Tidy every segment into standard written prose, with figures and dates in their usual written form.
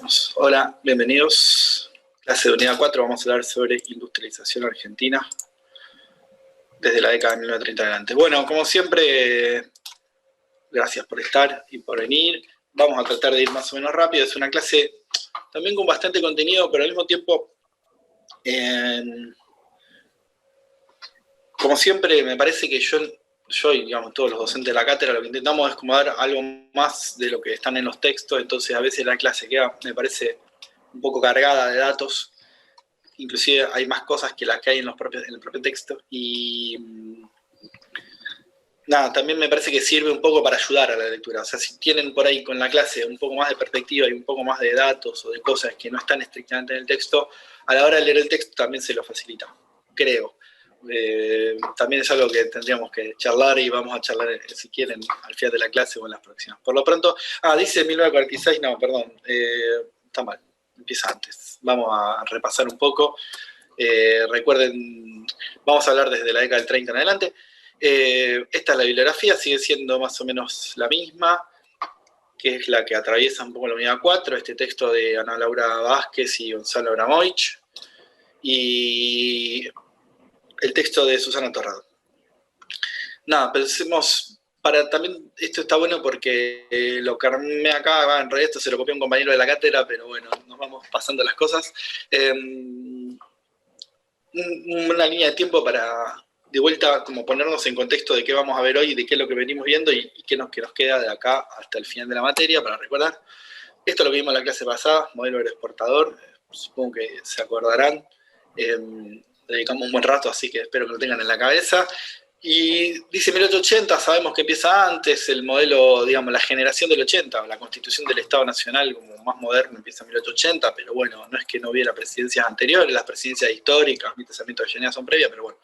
Empezamos. Hola, bienvenidos. Clase de unidad 4, vamos a hablar sobre industrialización argentina desde la década de 1930 adelante. Bueno, como siempre, gracias por estar y por venir. Vamos a tratar de ir más o menos rápido. Es una clase también con bastante contenido, pero al mismo tiempo, como siempre, me parece que yo y digamos todos los docentes de la cátedra lo que intentamos es como dar algo más de lo que están en los textos, entonces a veces la clase queda, me parece, un poco cargada de datos, inclusive hay más cosas que las que hay en el propio texto, y nada, también me parece que sirve un poco para ayudar a la lectura, o sea, si tienen por ahí con la clase un poco más de perspectiva y un poco más de datos o de cosas que no están estrictamente en el texto, a la hora de leer el texto también se lo facilita, creo. También es algo que tendríamos que charlar y vamos a charlar, si quieren, al final de la clase o en las próximas. Por lo pronto, dice 1946, no, perdón, está mal, empieza antes. Vamos a repasar un poco. Recuerden, vamos a hablar desde la década del 30 en adelante. Esta es la bibliografía, sigue siendo más o menos la misma, que es la que atraviesa un poco la unidad 4, este texto de Ana Laura Vázquez y Gonzalo Abramovich. Y el texto de Susana Torrado. Nada, pensemos, también esto está bueno porque lo que armé acá, en realidad esto se lo copió un compañero de la cátedra, pero bueno, nos vamos pasando las cosas. Una línea de tiempo para, de vuelta, como ponernos en contexto de qué vamos a ver hoy, de qué es lo que venimos viendo y qué nos queda de acá hasta el final de la materia, para recordar. Esto lo vimos en la clase pasada, modelo aeroexportador, supongo que se acordarán. Dedicamos un buen rato, así que espero que lo tengan en la cabeza. Y dice 1880, sabemos que empieza antes, el modelo, digamos, la generación del 80, la constitución del Estado Nacional como más moderno empieza en 1880, pero bueno, no es que no hubiera presidencias anteriores, las presidencias históricas, mi testamento de Llanera son previas, pero bueno,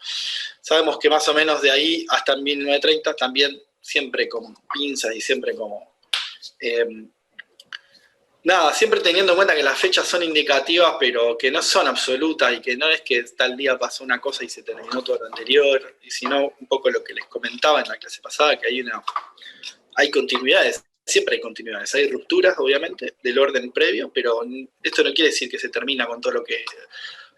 sabemos que más o menos de ahí hasta 1930 también siempre con pinzas y siempre como... nada, siempre teniendo en cuenta que las fechas son indicativas, pero que no son absolutas y que no es que tal día pasó una cosa y se terminó todo lo anterior, y sino un poco lo que les comentaba en la clase pasada, que hay continuidades, siempre hay continuidades, hay rupturas, obviamente, del orden previo, pero esto no quiere decir que se termina con todo lo que...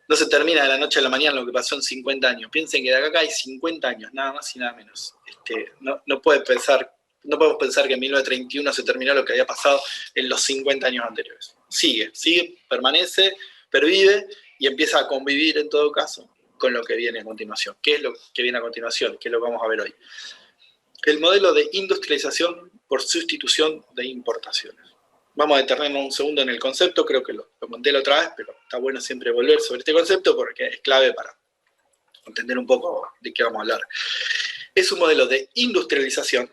No se termina de la noche a la mañana lo que pasó en 50 años. Piensen que de acá hay 50 años, nada más y nada menos. No podemos pensar que en 1931 se terminó lo que había pasado en los 50 años anteriores. Sigue, permanece, pervive y empieza a convivir en todo caso con lo que viene a continuación. ¿Qué es lo que viene a continuación? ¿Qué es lo que vamos a ver hoy? El modelo de industrialización por sustitución de importaciones. Vamos a detenernos un segundo en el concepto, creo que lo conté la otra vez, pero está bueno siempre volver sobre este concepto porque es clave para entender un poco de qué vamos a hablar. Es un modelo de industrialización.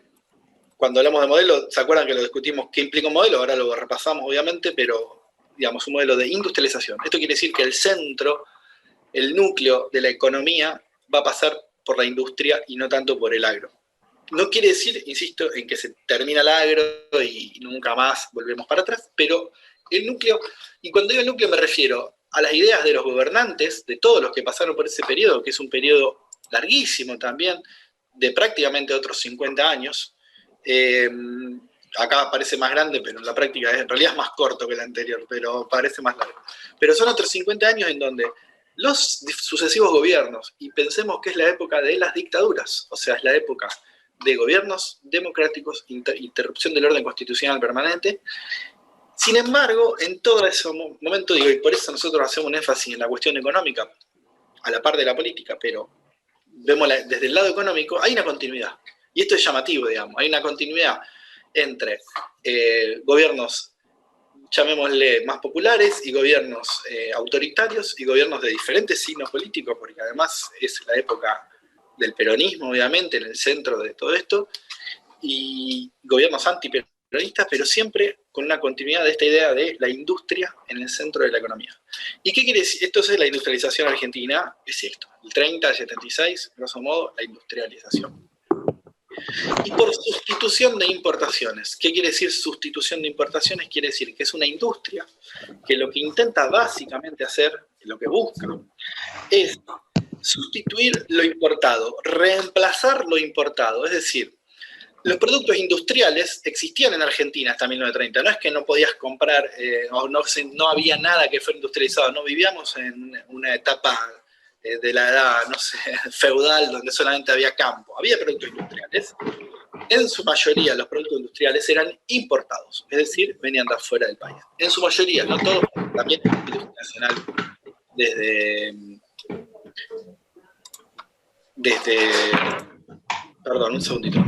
Cuando hablamos de modelo, ¿se acuerdan que lo discutimos qué implica un modelo? Ahora lo repasamos, obviamente, pero digamos, un modelo de industrialización. Esto quiere decir que el centro, el núcleo de la economía va a pasar por la industria y no tanto por el agro. No quiere decir, insisto, en que se termina el agro y nunca más volvemos para atrás, pero el núcleo, y cuando digo el núcleo me refiero a las ideas de los gobernantes, de todos los que pasaron por ese periodo, que es un periodo larguísimo también, de prácticamente otros 50 años. Acá parece más grande, pero en la práctica en realidad es más corto que el anterior, pero parece más largo. Pero son otros 50 años en donde los sucesivos gobiernos, y pensemos que es la época de las dictaduras, o sea, es la época de gobiernos democráticos, interrupción del orden constitucional permanente. Sin embargo, en todo ese momento, digo, y por eso nosotros hacemos un énfasis en la cuestión económica, a la par de la política, pero vemos desde el lado económico, hay una continuidad. Y esto es llamativo, digamos, hay una continuidad entre gobiernos, llamémosle, más populares y gobiernos autoritarios y gobiernos de diferentes signos políticos, porque además es la época del peronismo, obviamente, en el centro de todo esto, y gobiernos antiperonistas, pero siempre con una continuidad de esta idea de la industria en el centro de la economía. ¿Y qué quiere decir? Esto es la industrialización argentina, es esto, el 30 al 76, grosso modo, la industrialización. Y por sustitución de importaciones. ¿Qué quiere decir sustitución de importaciones? Quiere decir que es una industria que lo que intenta básicamente hacer, lo que busca, es sustituir lo importado, reemplazar lo importado. Es decir, Los productos industriales existían en Argentina hasta 1930. No es que no podías comprar o no había nada que fuera industrializado. No vivíamos en una etapa de la edad, no sé, feudal, donde solamente había campo. Había productos industriales. En su mayoría los productos industriales eran importados, es decir, venían de afuera del país. En su mayoría, no todos, también la industria nacional perdón, un segundito.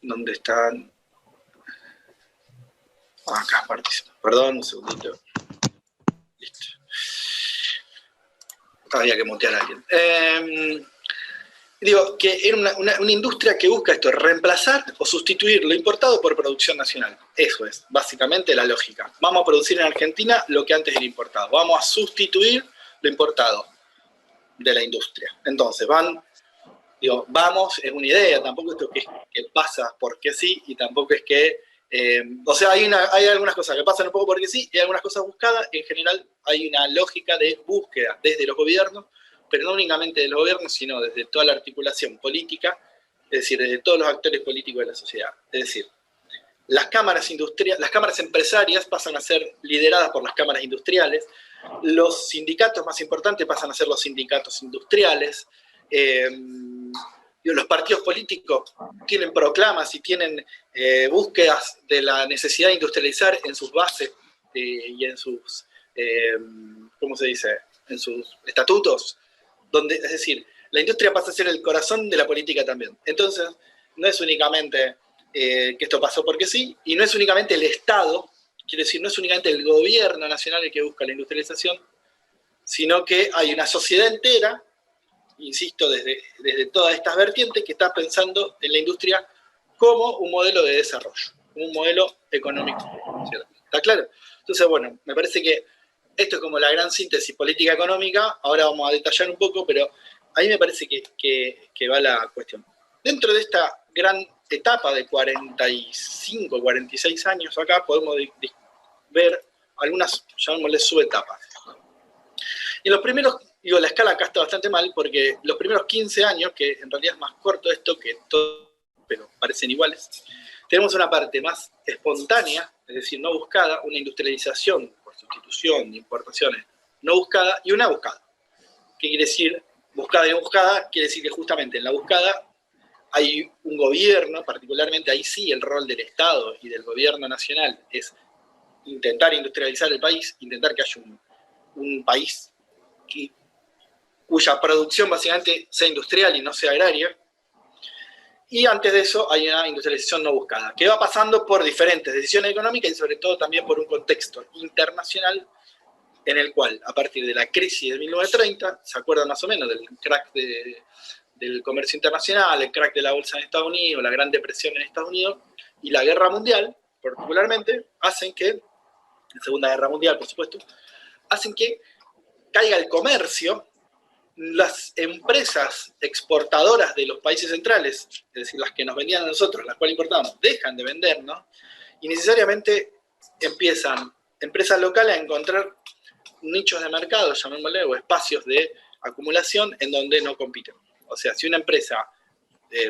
¿Dónde están? Acá, participo. Perdón, un segundito. Listo. Había que mutear a alguien. Digo, que era una industria que busca esto, reemplazar o sustituir lo importado por producción nacional. Eso es, básicamente, la lógica. Vamos a producir en Argentina lo que antes era importado. Vamos a sustituir lo importado de la industria. Entonces, vamos, es una idea, tampoco esto que pasa porque sí, y tampoco es que... o sea, hay algunas cosas que pasan un poco porque sí, y algunas cosas buscadas. En general, hay una lógica de búsqueda desde los gobiernos, pero no únicamente de los gobiernos, sino desde toda la articulación política, es decir, desde todos los actores políticos de la sociedad. Es decir, las cámaras empresarias pasan a ser lideradas por las cámaras industriales, los sindicatos más importantes pasan a ser los sindicatos industriales, los partidos políticos tienen proclamas y tienen búsquedas de la necesidad de industrializar en sus bases y en sus, ¿cómo se dice?, en sus estatutos, es decir, la industria pasa a ser el corazón de la política también. Entonces, no es únicamente que esto pasó porque sí, y no es únicamente el Estado, quiero decir, no es únicamente el gobierno nacional el que busca la industrialización, sino que hay una sociedad entera, insisto, desde todas estas vertientes, que está pensando en la industria como un modelo de desarrollo, como un modelo económico. ¿Está claro? Entonces, bueno, me parece que esto es como la gran síntesis política económica. Ahora vamos a detallar un poco, pero ahí me parece que va la cuestión. Dentro de esta gran etapa de 45, 46 años acá, podemos ver algunas, llamémosle, subetapas. Y los primeros, la escala acá está bastante mal, porque los primeros 15 años, que en realidad es más corto esto que todo, pero parecen iguales, tenemos una parte más espontánea, es decir, no buscada, una industrialización por sustitución de importaciones no buscada, y una buscada. ¿Qué quiere decir? Buscada y no buscada, quiere decir que justamente en la buscada hay un gobierno, particularmente ahí sí el rol del Estado y del gobierno nacional es intentar industrializar el país, intentar que haya un país cuya producción básicamente sea industrial y no sea agraria. Y antes de eso hay una industrialización no buscada, que va pasando por diferentes decisiones económicas y sobre todo también por un contexto internacional en el cual, a partir de la crisis de 1930, ¿se acuerdan más o menos del crack del comercio internacional, el crack de la bolsa en Estados Unidos, la Gran Depresión en Estados Unidos y la Guerra Mundial, particularmente, hacen que, la Segunda Guerra Mundial, por supuesto, hacen que caiga el comercio, las empresas exportadoras de los países centrales, es decir, las que nos vendían a nosotros, las cuales importábamos, dejan de vendernos y necesariamente empiezan empresas locales a encontrar nichos de mercado, llamémosle, o espacios de acumulación en donde no compiten. O sea, si una empresa,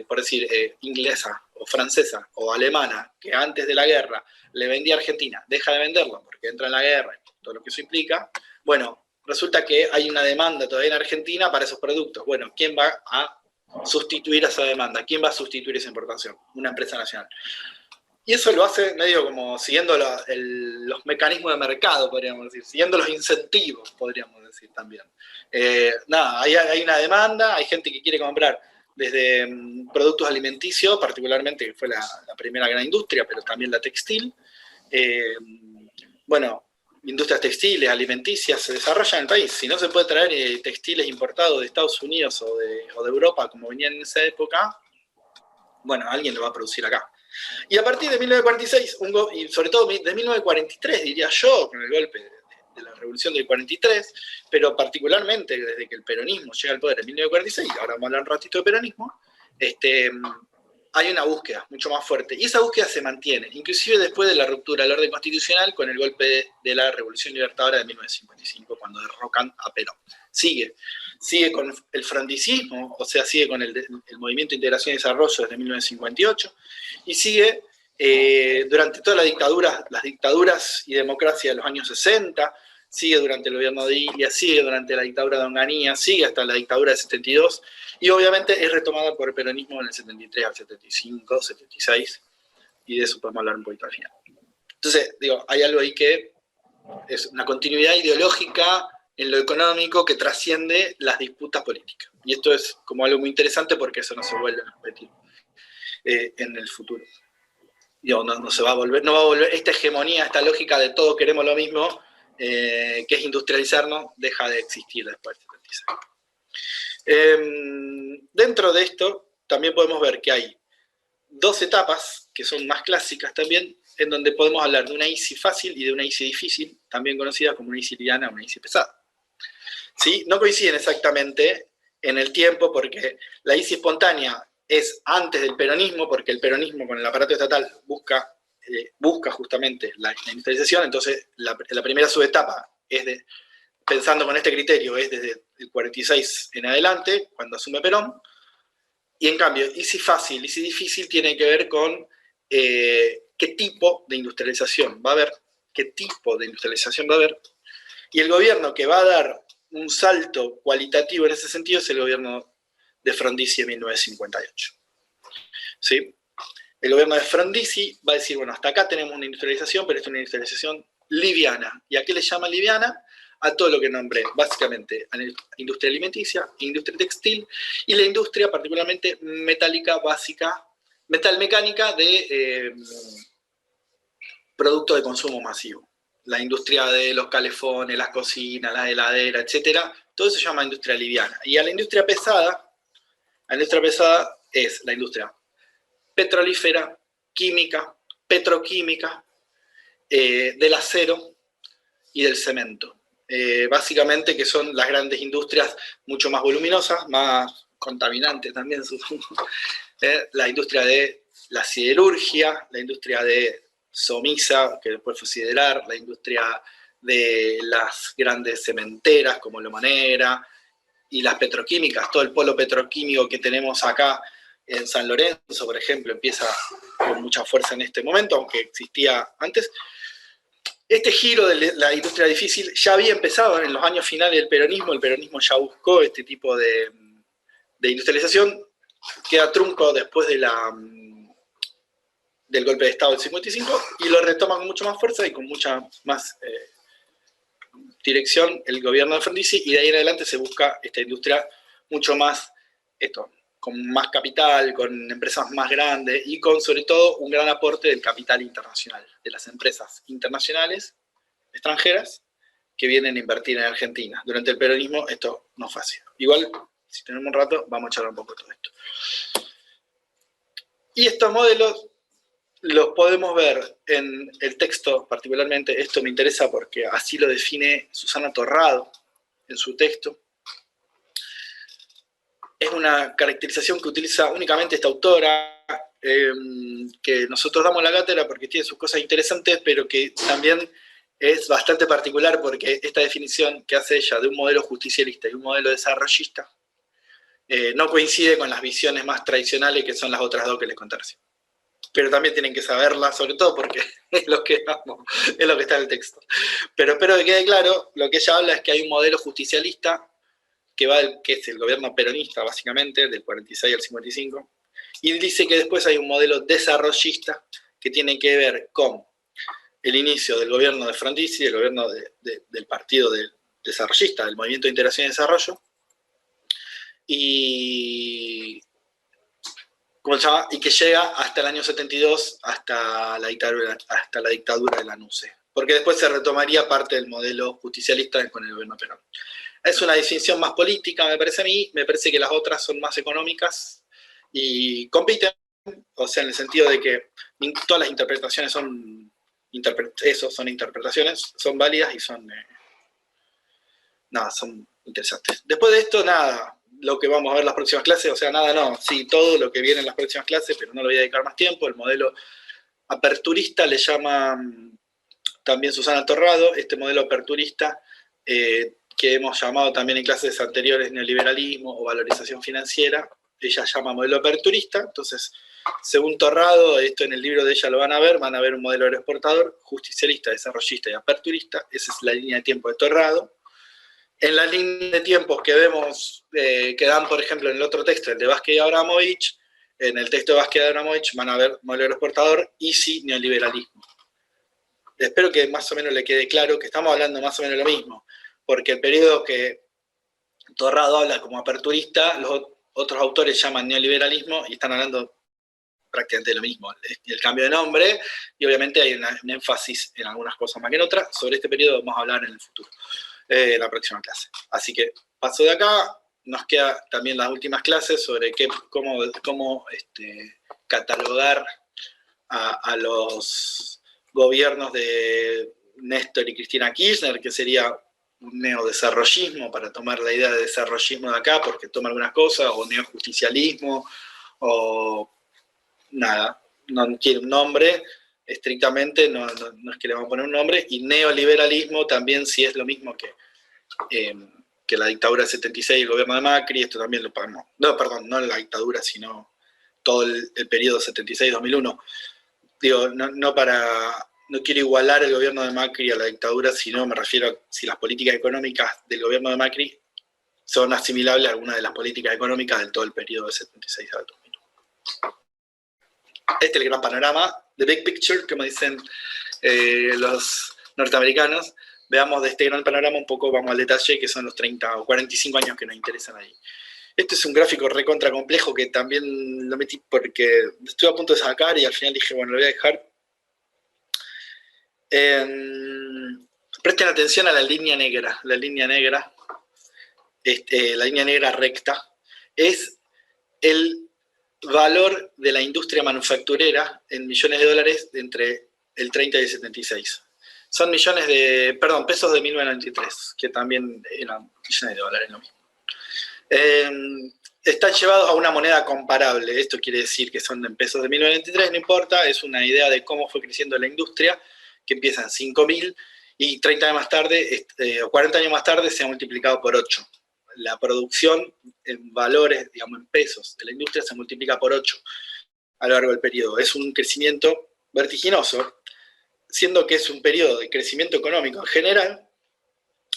por decir, inglesa o francesa o alemana, que antes de la guerra le vendía a Argentina, deja de venderlo porque entra en la guerra y todo lo que eso implica, bueno, resulta que hay una demanda todavía en Argentina para esos productos. Bueno, ¿quién va a sustituir esa demanda? ¿Quién va a sustituir esa importación? Una empresa nacional. Y eso lo hace medio como siguiendo los mecanismos de mercado, podríamos decir, siguiendo los incentivos, podríamos decir también. Hay una demanda, hay gente que quiere comprar desde productos alimenticios, particularmente, que fue la primera gran industria, pero también la textil. Industrias textiles, alimenticias, se desarrollan en el país. Si no se puede traer textiles importados de Estados Unidos o de Europa, como venían en esa época, bueno, alguien lo va a producir acá. Y a partir de 1946, y sobre todo de 1943, diría yo, con el golpe de la Revolución del 43, pero particularmente desde que el peronismo llega al poder en 1946, ahora vamos a hablar un ratito de peronismo, hay una búsqueda mucho más fuerte. Y esa búsqueda se mantiene, inclusive después de la ruptura del orden constitucional con el golpe de la Revolución Libertadora de 1955, cuando derrocan a Perón. Sigue sigue con el frondicismo, o sea, sigue con el Movimiento de Integración y Desarrollo desde 1958, y sigue durante todas las dictaduras y democracia de los años 60, sigue durante el gobierno de Ilia, sigue durante la dictadura de Onganía, sigue hasta la dictadura del 72, y obviamente es retomada por el peronismo en el 73 al 75, 76, y de eso podemos hablar un poquito al final. Entonces, digo, hay algo ahí que es una continuidad ideológica en lo económico que trasciende las disputas políticas. Y esto es como algo muy interesante porque eso no se vuelve a repetir en el futuro. Digo, no va a volver esta hegemonía, esta lógica de todos queremos lo mismo, que es industrializarnos, deja de existir después del 76. Dentro de esto también podemos ver que hay dos etapas que son más clásicas también, en donde podemos hablar de una ICI fácil y de una ICI difícil, también conocida como una ICI liviana o una ICI pesada. ¿Sí? No coinciden exactamente en el tiempo, porque la ICI espontánea es antes del peronismo, porque el peronismo con el aparato estatal busca justamente la industrialización. Entonces la primera subetapa es pensando con este criterio, es desde el 46 en adelante, cuando asume Perón. Y en cambio, ICI fácil, ICI difícil tiene que ver con qué tipo de industrialización va a haber, y el gobierno que va a dar un salto cualitativo en ese sentido es el gobierno de Frondizi en 1958. ¿Sí? El gobierno de Frondizi va a decir, bueno, hasta acá tenemos una industrialización, pero es una industrialización liviana. ¿Y a qué le llama liviana? A todo lo que nombré, básicamente, a la industria alimenticia, industria textil, y la industria particularmente metálica básica, metalmecánica de productos de consumo masivo. La industria de los calefones, las cocinas, las heladeras, etcétera, todo eso se llama industria liviana. Y a la industria pesada es la industria petrolífera, química, petroquímica, del acero y del cemento. Básicamente que son las grandes industrias mucho más voluminosas, más contaminantes también, supongo. La industria de la siderurgia, la industria de Somisa, que después fue Siderar, la industria de las grandes cementeras como Lomanera, y las petroquímicas, todo el polo petroquímico que tenemos acá en San Lorenzo, por ejemplo, empieza con mucha fuerza en este momento, aunque existía antes. Este giro de la industria difícil ya había empezado en los años finales del peronismo. El peronismo ya buscó este tipo de industrialización. Queda trunco después de del golpe de Estado del 55 y lo retoma con mucho más fuerza y con mucha más dirección el gobierno de Frondizi, y de ahí en adelante se busca esta industria mucho más, con más capital, con empresas más grandes y con sobre todo un gran aporte del capital internacional, de las empresas internacionales, extranjeras, que vienen a invertir en Argentina. Durante el peronismo esto no fue así. Igual, si tenemos un rato, vamos a charlar un poco de todo esto. Y estos modelos los podemos ver en el texto, particularmente esto me interesa porque así lo define Susana Torrado en su texto. Es una caracterización que utiliza únicamente esta autora, que nosotros damos la cátedra porque tiene sus cosas interesantes, pero que también es bastante particular porque esta definición que hace ella de un modelo justicialista y un modelo desarrollista no coincide con las visiones más tradicionales que son las otras dos que les conté recién. Pero también tienen que saberla, sobre todo porque es lo que está en el texto. Pero espero que quede claro, lo que ella habla es que hay un modelo justicialista que es el gobierno peronista, básicamente, del 46 al 55, y dice que después hay un modelo desarrollista que tiene que ver con el inicio del gobierno de Frondizi, del gobierno del partido desarrollista, del Movimiento de Integración y Desarrollo, y que llega hasta el año 72, hasta la dictadura de la NUCE, porque después se retomaría parte del modelo justicialista con el gobierno Perón. Es una distinción más política, me parece a mí, me parece que las otras son más económicas y compiten, o sea, en el sentido de que todas las interpretaciones son interpretaciones, son válidas y son interesantes. Después de esto, nada, lo que vamos a ver en las próximas clases, o sea, todo lo que viene en las próximas clases, pero no le voy a dedicar más tiempo. El modelo aperturista le llama también Susana Torrado. Este modelo aperturista que hemos llamado también en clases anteriores neoliberalismo o valorización financiera. Ella llama modelo aperturista. Entonces, según Torrado, esto en el libro de ella lo van a ver un modelo agroexportador, justicialista, desarrollista y aperturista. Esa es la línea de tiempo de Torrado. En la línea de tiempos que vemos, que dan, por ejemplo, en el otro texto, el de Vázquez y Abramovich, en el texto de Vázquez y Abramovich van a ver modelo agroexportador y sí neoliberalismo. Espero que más o menos le quede claro que estamos hablando más o menos de lo mismo, porque el periodo que Torrado habla como aperturista, los otros autores llaman neoliberalismo y están hablando prácticamente de lo mismo, el cambio de nombre, y obviamente hay un énfasis en algunas cosas más que en otras. Sobre este periodo vamos a hablar en el futuro, en la próxima clase. Así que paso de acá, nos queda también las últimas clases sobre cómo catalogar a los gobiernos de Néstor y Cristina Kirchner, que sería un neodesarrollismo, para tomar la idea de desarrollismo de acá, porque toma algunas cosas, o neojusticialismo, o nada, no quiere un nombre, estrictamente, no es que le vamos a poner un nombre, y neoliberalismo también, si es lo mismo que la dictadura del 76 y el gobierno de Macri. Esto también lo podemos, no, perdón, no la dictadura, sino todo el periodo 76-2001. Digo, no quiero igualar el gobierno de Macri a la dictadura, sino me refiero a si las políticas económicas del gobierno de Macri son asimilables a alguna de las políticas económicas de todo el periodo de 76 al 2001. Este es el gran panorama, the big picture, como dicen los norteamericanos. Veamos de este gran panorama un poco, vamos al detalle, que son los 30 o 45 años que nos interesan ahí. Este es un gráfico recontra complejo que también lo metí porque estuve a punto de sacar y al final dije, bueno, lo voy a dejar. Presten atención a la línea negra. La línea negra recta, es el valor de la industria manufacturera en millones de dólares entre el 30 y el 76. Son pesos de 1993, que también eran millones de dólares, lo mismo. Están llevados a una moneda comparable. Esto quiere decir que son en pesos de 1993, no importa, es una idea de cómo fue creciendo la industria, que empieza en 5.000 y 30 años más tarde, o 40 años más tarde, se ha multiplicado por 8. La producción en valores, digamos en pesos, de la industria se multiplica por 8 a lo largo del periodo. Es un crecimiento vertiginoso, siendo que es un periodo de crecimiento económico en general.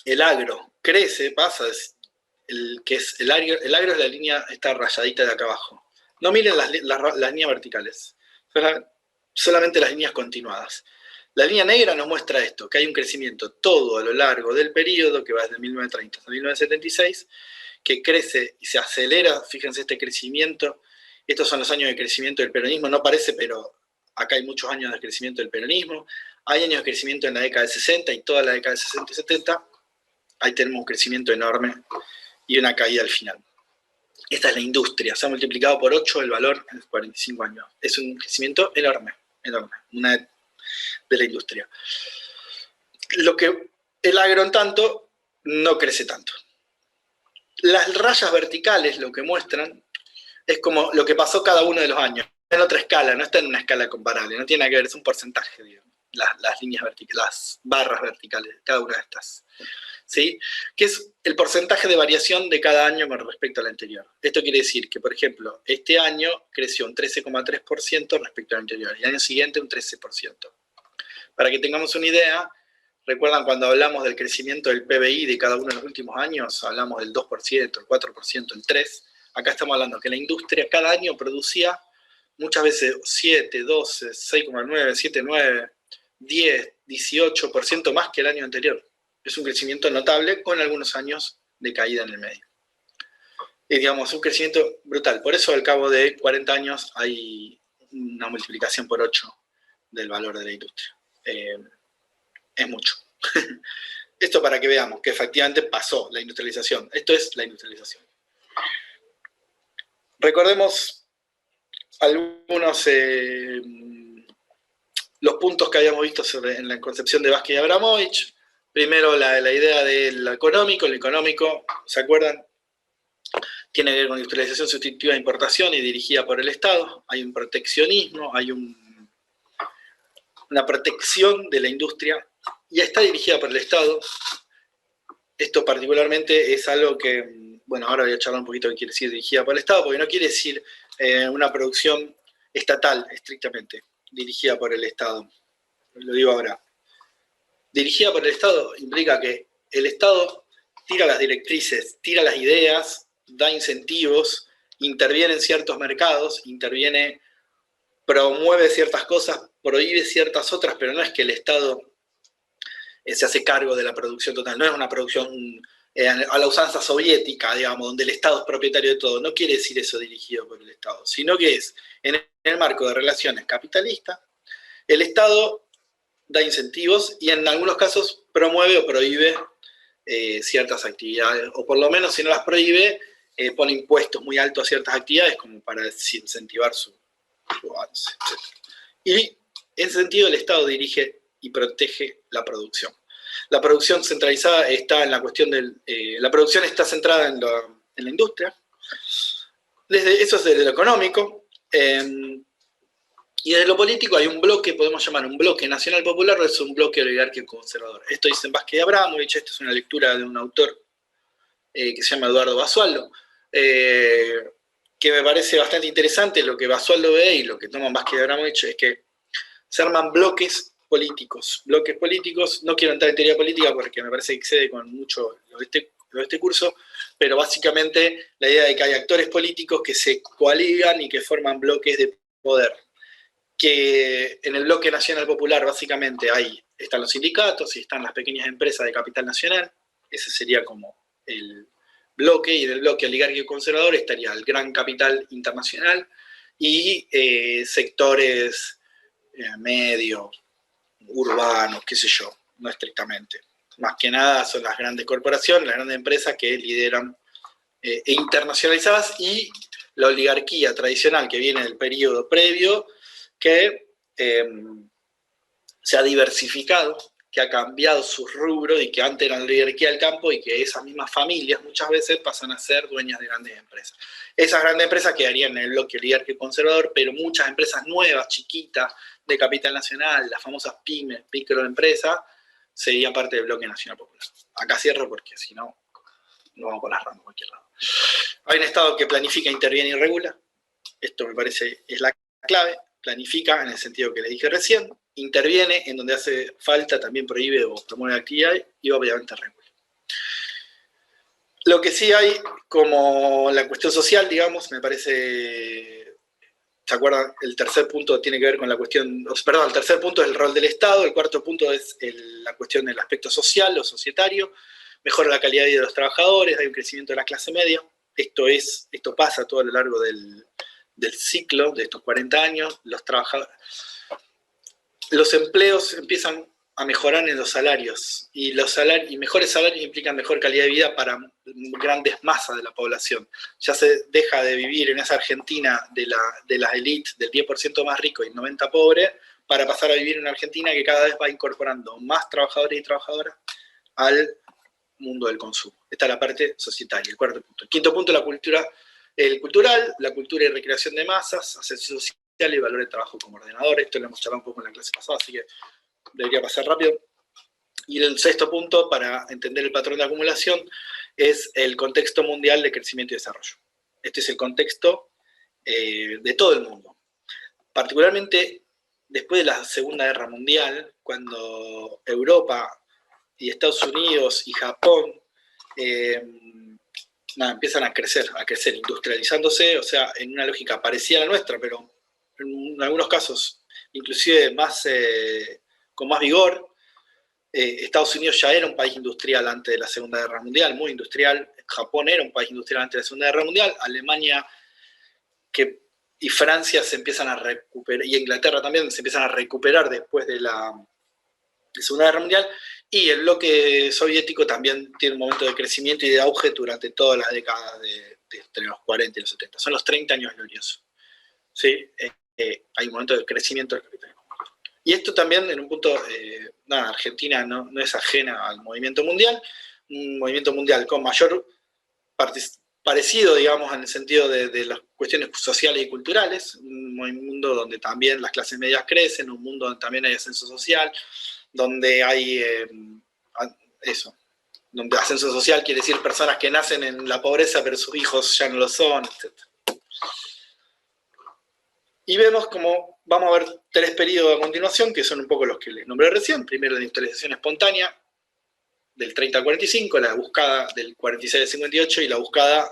El agro crece, el agro es la línea, esta rayadita de acá abajo. No miren las líneas verticales, solamente las líneas continuadas. La línea negra nos muestra esto, que hay un crecimiento todo a lo largo del periodo, que va desde 1930 hasta 1976, que crece y se acelera. Fíjense este crecimiento. Estos son los años de crecimiento del peronismo. No parece, pero acá hay muchos años de crecimiento del peronismo. Hay años de crecimiento en la década de 60 y toda la década de 60 y 70. Ahí tenemos un crecimiento enorme y una caída al final. Esta es la industria. Se ha multiplicado por 8 el valor en 45 años. Es un crecimiento enorme, enorme. De la industria. El agro, en tanto, no crece tanto. Las rayas verticales lo que muestran es como lo que pasó cada uno de los años. En otra escala, no está en una escala comparable, no tiene nada que ver, es un porcentaje, digamos, las líneas verticales, las barras verticales, cada una de estas. ¿Sí? Que es el porcentaje de variación de cada año con respecto al anterior. Esto quiere decir que, por ejemplo, este año creció un 13,3% respecto al anterior, y el año siguiente un 13%. Para que tengamos una idea, ¿recuerdan cuando hablamos del crecimiento del PBI de cada uno de los últimos años? Hablamos del 2%, el 4%, el 3%. Acá estamos hablando que la industria cada año producía muchas veces 7, 12, 6,9, 7, 9, 10, 18% más que el año anterior. Es un crecimiento notable con algunos años de caída en el medio. Es, digamos, un crecimiento brutal. Por eso al cabo de 40 años hay una multiplicación por 8 del valor de la industria. Es mucho. Esto para que veamos que efectivamente pasó la industrialización. Esto es la industrialización. Recordemos algunos los puntos que habíamos visto en la concepción de Vázquez y Abramovich. Primero la idea del económico. El económico, ¿se acuerdan? Tiene que ver con industrialización sustitutiva de importación y dirigida por el Estado. Hay un proteccionismo, hay una protección de la industria y está dirigida por el Estado. esto particularmente es algo que, bueno, ahora voy a charlar un poquito de qué quiere decir dirigida por el Estado, porque no quiere decir una producción estatal estrictamente, dirigida por el Estado. Lo digo ahora. Dirigida por el Estado implica que el Estado tira las directrices, tira las ideas, da incentivos, interviene en ciertos mercados, promueve ciertas cosas, prohíbe ciertas otras, pero no es que el Estado se hace cargo de la producción total, no es una producción a la usanza soviética, digamos, donde el Estado es propietario de todo. No quiere decir eso dirigido por el Estado, sino que es en el marco de relaciones capitalistas, el Estado da incentivos y en algunos casos promueve o prohíbe ciertas actividades, o por lo menos si no las prohíbe, pone impuestos muy altos a ciertas actividades como para incentivar su avance, etc. Y en ese sentido el Estado dirige y protege la producción. La producción centralizada está en la cuestión la producción está centrada en la industria. Eso es desde lo económico. Y desde lo político hay un bloque, podemos llamar un bloque nacional popular o es un bloque oligárquico conservador. Esto dice Vázquez de Abramovich, esto es una lectura de un autor que se llama Eduardo Basualdo, que me parece bastante interesante. Lo que Basualdo ve y lo que toma Vázquez de Abramovich es que se arman bloques políticos. Bloques políticos, no quiero entrar en teoría política porque me parece que excede con mucho lo de este curso, pero básicamente la idea de que hay actores políticos que se coaligan y que forman bloques de poder. Que en el bloque nacional popular básicamente están los sindicatos y están las pequeñas empresas de capital nacional. Ese sería como el bloque, y en el bloque oligárquico conservador estaría el gran capital internacional y sectores medios, urbanos, qué sé yo, no estrictamente. Más que nada son las grandes corporaciones, las grandes empresas que lideran internacionalizadas, y la oligarquía tradicional que viene del periodo previo, que se ha diversificado, que ha cambiado sus rubros y que antes eran la oligarquía del campo y que esas mismas familias muchas veces pasan a ser dueñas de grandes empresas. Esas grandes empresas quedarían en el bloque oligárquico conservador, pero muchas empresas nuevas, chiquitas, de capital nacional, las famosas pymes, microempresas, serían parte del bloque nacional popular. Acá cierro porque si no, nos vamos por las ramas a cualquier lado. Hay un Estado que planifica, interviene y regula. Esto me parece es la clave. Planifica en el sentido que le dije recién, interviene en donde hace falta, también prohíbe o promueve actividades y obviamente regula. Lo que sí hay como la cuestión social, digamos, me parece, ¿se acuerdan? El tercer punto tiene que ver con la cuestión, perdón, el tercer punto es el rol del Estado, el cuarto punto es la cuestión del aspecto social o societario, mejora la calidad de vida de los trabajadores, hay un crecimiento de la clase media, esto pasa todo a lo largo del ciclo de estos 40 años, los empleos empiezan a mejorar en los salarios, y mejores salarios implican mejor calidad de vida para grandes masas de la población. Ya se deja de vivir en esa Argentina de las élites del 10% más rico y 90% pobre, para pasar a vivir en una Argentina que cada vez va incorporando más trabajadores y trabajadoras al mundo del consumo. Esta es la parte societaria, el cuarto punto. El quinto punto, la cultura y recreación de masas, ascenso social y valor del trabajo como ordenador. Esto lo hemos charlado un poco en la clase pasada, así que debería pasar rápido. Y el sexto punto, para entender el patrón de acumulación, es el contexto mundial de crecimiento y desarrollo. Este es el contexto de todo el mundo. Particularmente después de la Segunda Guerra Mundial, cuando Europa y Estados Unidos y Japón empiezan a crecer, industrializándose, o sea, en una lógica parecida a la nuestra, pero en algunos casos inclusive con más vigor. Estados Unidos ya era un país industrial antes de la Segunda Guerra Mundial, muy industrial. Japón era un país industrial antes de la Segunda Guerra Mundial. Alemania y Francia se empiezan a recuperar, y Inglaterra también se empiezan a recuperar después de la Segunda Guerra Mundial, y el bloque soviético también tiene un momento de crecimiento y de auge durante todas las décadas entre los 40 y los 70. Son los 30 años gloriosos. ¿Sí? Hay un momento de crecimiento del capitalismo. Y esto también, en un punto, Argentina no es ajena al movimiento mundial, un movimiento mundial con mayor parecido, digamos, en el sentido de las cuestiones sociales y culturales, un mundo donde también las clases medias crecen, un mundo donde también hay ascenso social, donde hay donde ascenso social quiere decir personas que nacen en la pobreza, pero sus hijos ya no lo son, etc. Y vemos como vamos a ver 3 periodos a continuación, que son un poco los que les nombré recién. Primero, la industrialización espontánea, del 30 al 45, la buscada del 46 al 58 y la buscada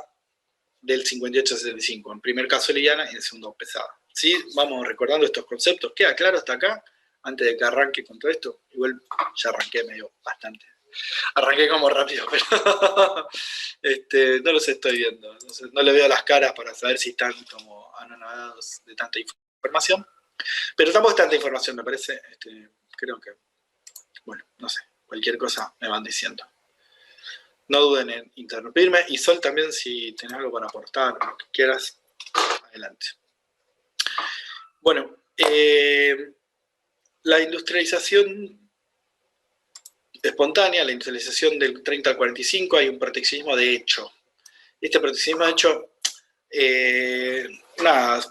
del 58 al 65. En primer caso liviana y en el segundo pesada. ¿Sí? Vamos recordando estos conceptos. ¿Queda claro hasta acá? Antes de que arranque con todo esto. Igual ya arranqué medio bastante. Arranqué como rápido, pero no los estoy viendo. No le veo las caras para saber si están como anonadados de tanta información. Pero tampoco es tanta información, me parece. Creo que, bueno, no sé. Cualquier cosa me van diciendo. No duden en interrumpirme. Y Sol, también, si tenés algo para aportar, lo que quieras, adelante. Bueno, la industrialización espontánea, la industrialización del 30 al 45, hay un proteccionismo de hecho. Este proteccionismo de hecho,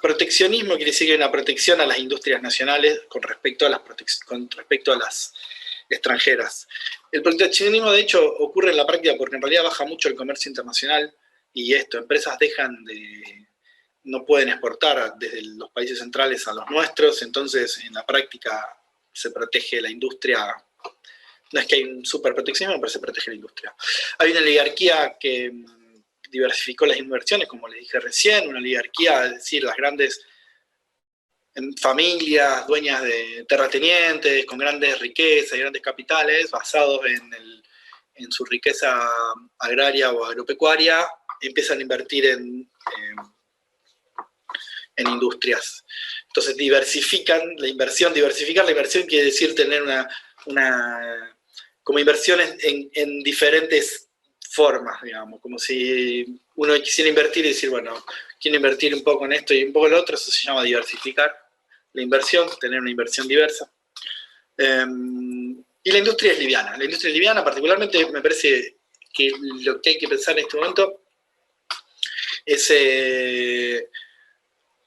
proteccionismo quiere decir que hay una protección a las industrias nacionales con respecto a las extranjeras. El proteccionismo, de hecho, ocurre en la práctica porque en realidad baja mucho el comercio internacional y empresas no pueden exportar desde los países centrales a los nuestros, entonces en la práctica se protege la industria. No es que hay un superproteccionismo, pero se protege la industria. Hay una oligarquía que diversificó las inversiones, como les dije recién, una oligarquía, es decir, las grandes familias, dueñas de terratenientes, con grandes riquezas y grandes capitales, basados en su riqueza agraria o agropecuaria, empiezan a invertir en industrias. Entonces diversificar la inversión quiere decir tener como inversiones en diferentes formas, digamos, como si uno quisiera invertir y decir, bueno, quiero invertir un poco en esto y un poco en lo otro, eso se llama diversificar la inversión, tener una inversión diversa. Y la industria es liviana. La industria es liviana, particularmente, me parece que lo que hay que pensar en este momento es,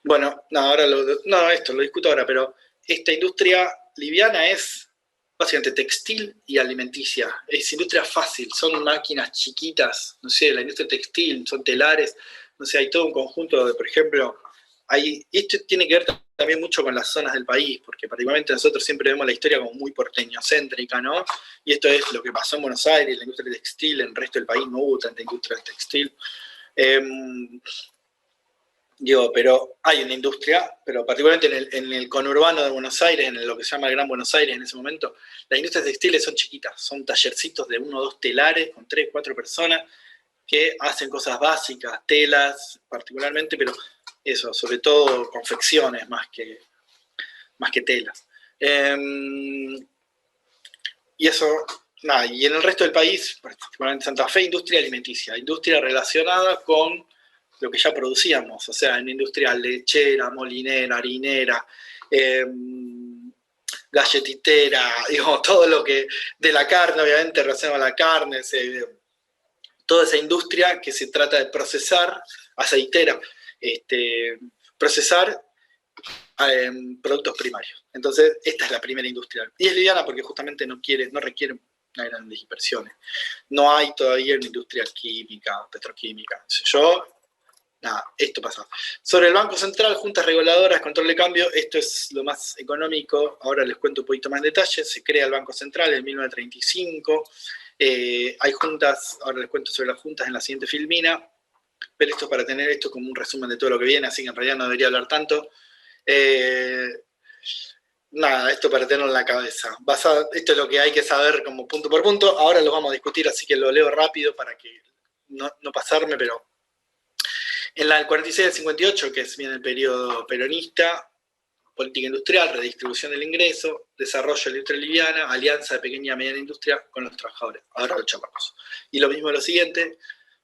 bueno, esto lo discuto ahora, pero esta industria liviana es básicamente textil y alimenticia. Es industria fácil, son máquinas chiquitas, no sé, la industria textil, son telares, no sé, hay todo un conjunto de, por ejemplo, y esto tiene que ver también mucho con las zonas del país, porque particularmente nosotros siempre vemos la historia como muy porteñocéntrica, ¿no? Y esto es lo que pasó en Buenos Aires, la industria textil, en el resto del país no hubo tanta industria textil. Pero hay una industria, pero particularmente en el conurbano de Buenos Aires, en lo que se llama el Gran Buenos Aires en ese momento, las industrias textiles son chiquitas, son tallercitos de 1 o 2 telares con 3 o 4 personas que hacen cosas básicas, telas particularmente, pero eso, sobre todo confecciones más que telas. Y eso, y en el resto del país, particularmente Santa Fe, industria alimenticia, industria relacionada con lo que ya producíamos, o sea, en industria lechera, molinera, harinera, galletitera, digamos, todo lo que de la carne, obviamente, relacionado a la carne, toda esa industria que se trata de procesar, aceitera, procesar productos primarios. Entonces, esta es la primera industria. Y es liviana porque justamente no requiere grandes inversiones. No hay todavía una industria química, petroquímica. Esto pasa. Sobre el Banco Central, juntas reguladoras, control de cambio, esto es lo más económico. Ahora les cuento un poquito más en detalle. Se crea el Banco Central en 1935. Hay juntas, ahora les cuento sobre las juntas en la siguiente filmina. Pero esto para tener esto como un resumen de todo lo que viene, así que en realidad no debería hablar tanto. Esto para tenerlo en la cabeza. Esto es lo que hay que saber como punto por punto. Ahora lo vamos a discutir, así que lo leo rápido para que no pasarme, pero en la del 46 al 58, que es bien el periodo peronista, política industrial, redistribución del ingreso, desarrollo de la industria liviana, alianza de pequeña y mediana industria con los trabajadores. Ahora lo charlamos. Y lo mismo lo siguiente,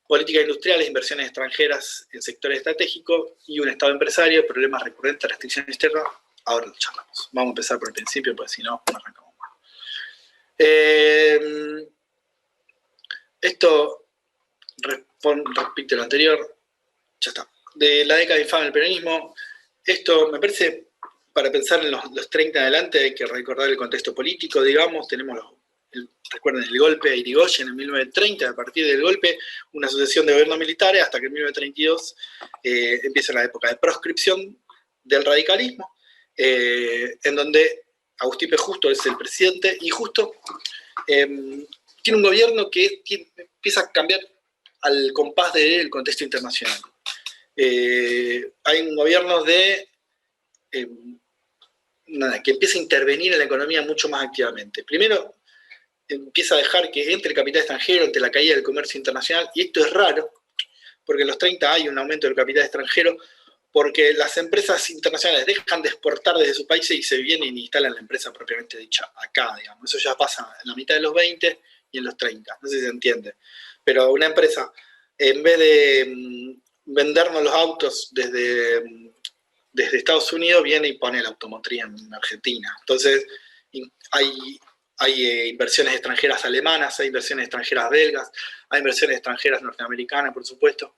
política industrial, inversiones extranjeras en sectores estratégicos y un Estado empresario, problemas recurrentes, restricciones externas. Ahora lo charlamos. Vamos a empezar por el principio, porque si no, no arrancamos más. Esto repite lo anterior. Ya está. De la década infame del peronismo, esto me parece, para pensar en los 30 en adelante, hay que recordar el contexto político, digamos, tenemos recuerden, el golpe de Irigoyen en 1930, a partir del golpe, una sucesión de gobiernos militares, hasta que en 1932 empieza la época de proscripción del radicalismo, en donde Agustín P. Justo es el presidente, y Justo tiene un gobierno que empieza a cambiar al compás del contexto internacional. Hay un gobierno que empieza a intervenir en la economía mucho más activamente. Primero, empieza a dejar que entre el capital extranjero ante la caída del comercio internacional, y esto es raro, porque en los 30 hay un aumento del capital extranjero, porque las empresas internacionales dejan de exportar desde sus países y se vienen y instalan la empresa propiamente dicha acá, digamos. Eso ya pasa en la mitad de los 20 y en los 30, no sé si se entiende. Pero una empresa, en vez de vendernos los autos desde Estados Unidos, viene y pone la automotriz en Argentina. Entonces, hay inversiones extranjeras alemanas, hay inversiones extranjeras belgas, hay inversiones extranjeras norteamericanas, por supuesto.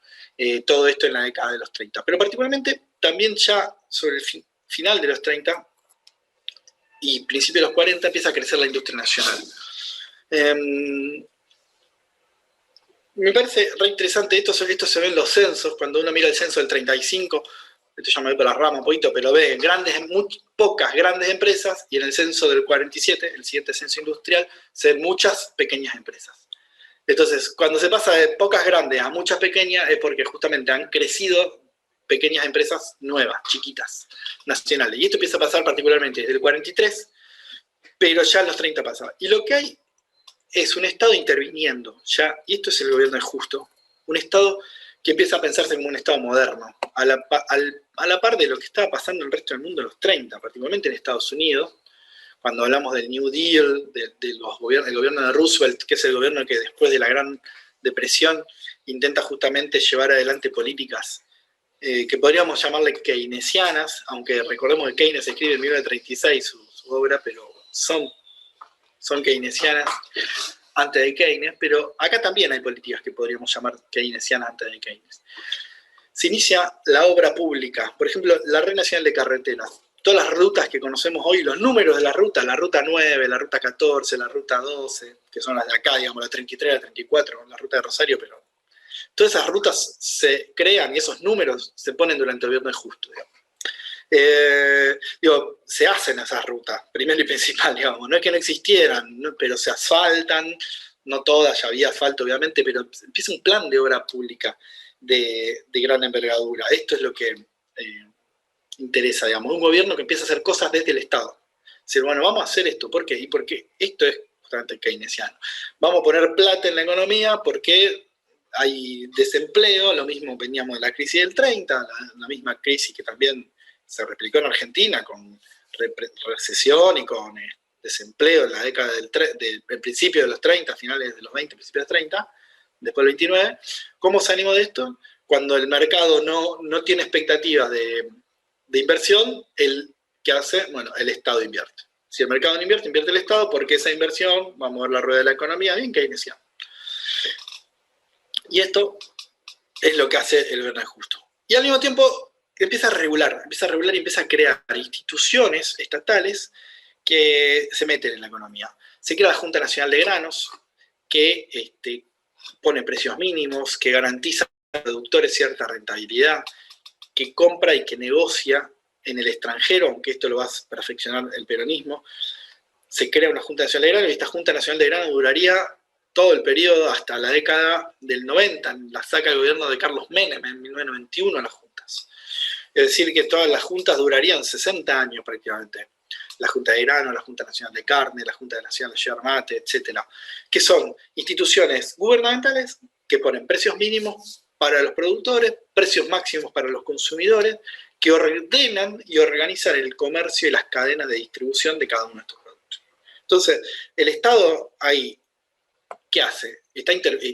Todo esto en la década de los 30. Pero particularmente también ya sobre el final de los 30 y principios de los 40 empieza a crecer la industria nacional. Me parece re interesante, esto se ve en los censos, cuando uno mira el censo del 35, esto ya me voy para la rama un poquito, pero ve pocas grandes empresas, y en el censo del 47, el siguiente censo industrial, se ven muchas pequeñas empresas. Entonces, cuando se pasa de pocas grandes a muchas pequeñas, es porque justamente han crecido pequeñas empresas nuevas, chiquitas, nacionales. Y esto empieza a pasar particularmente desde el 43, pero ya en los 30 pasa. Y lo que hay es un Estado interviniendo, ya, y esto es el gobierno de Justo, un Estado que empieza a pensarse como un Estado moderno, a la par de lo que estaba pasando en el resto del mundo en los 30, particularmente en Estados Unidos, cuando hablamos del New Deal, del gobierno de Roosevelt, que es el gobierno que después de la Gran Depresión intenta justamente llevar adelante políticas que podríamos llamarle keynesianas, aunque recordemos que Keynes escribe en 1936 su obra, pero son keynesianas antes de Keynes, pero acá también hay políticas que podríamos llamar keynesianas antes de Keynes. Se inicia la obra pública, por ejemplo, la Red Nacional de Carreteras. Todas las rutas que conocemos hoy, los números de la ruta 9, la ruta 14, la ruta 12, que son las de acá, digamos, la 33, la 34, la ruta de Rosario, pero todas esas rutas se crean y esos números se ponen durante el gobierno de Justo, digamos. Se hacen esas rutas, primero y principal, digamos, no es que no existieran, ¿no? Pero se asfaltan, no todas, ya había asfalto obviamente, pero empieza un plan de obra pública de gran envergadura. Esto es lo que interesa, digamos, un gobierno que empieza a hacer cosas desde el Estado. Decir, bueno, vamos a hacer esto, ¿por qué? Y porque esto es justamente keynesiano. Vamos a poner plata en la economía porque hay desempleo, lo mismo veníamos de la crisis del 30, la misma crisis que también se replicó en Argentina con recesión y con desempleo en la década del principio de los 30, finales de los 20, principios de los 30, después del 29. ¿Cómo se animó de esto? Cuando el mercado no tiene expectativas de inversión, ¿qué hace? Bueno, el Estado invierte. Si el mercado no invierte, invierte el Estado, porque esa inversión va a mover la rueda de la economía, bien keynesiano. Y esto es lo que hace el gobierno de Justo. Y al mismo tiempo empieza a regular y empieza a crear instituciones estatales que se meten en la economía. Se crea la Junta Nacional de Granos, que pone precios mínimos, que garantiza a los productores cierta rentabilidad, que compra y que negocia en el extranjero, aunque esto lo va a perfeccionar el peronismo. Se crea una Junta Nacional de Grano, y esta Junta Nacional de Grano duraría todo el periodo hasta la década del 90, la saca el gobierno de Carlos Menem en 1991 las juntas. Es decir, que todas las juntas durarían 60 años prácticamente. La Junta de Grano, la Junta Nacional de Carne, la Junta Nacional de Yerba Mate, etc. Que son instituciones gubernamentales que ponen precios mínimos para los productores, precios máximos para los consumidores, que ordenan y organizan el comercio y las cadenas de distribución de cada uno de estos productos. Entonces, el Estado ahí, ¿qué hace?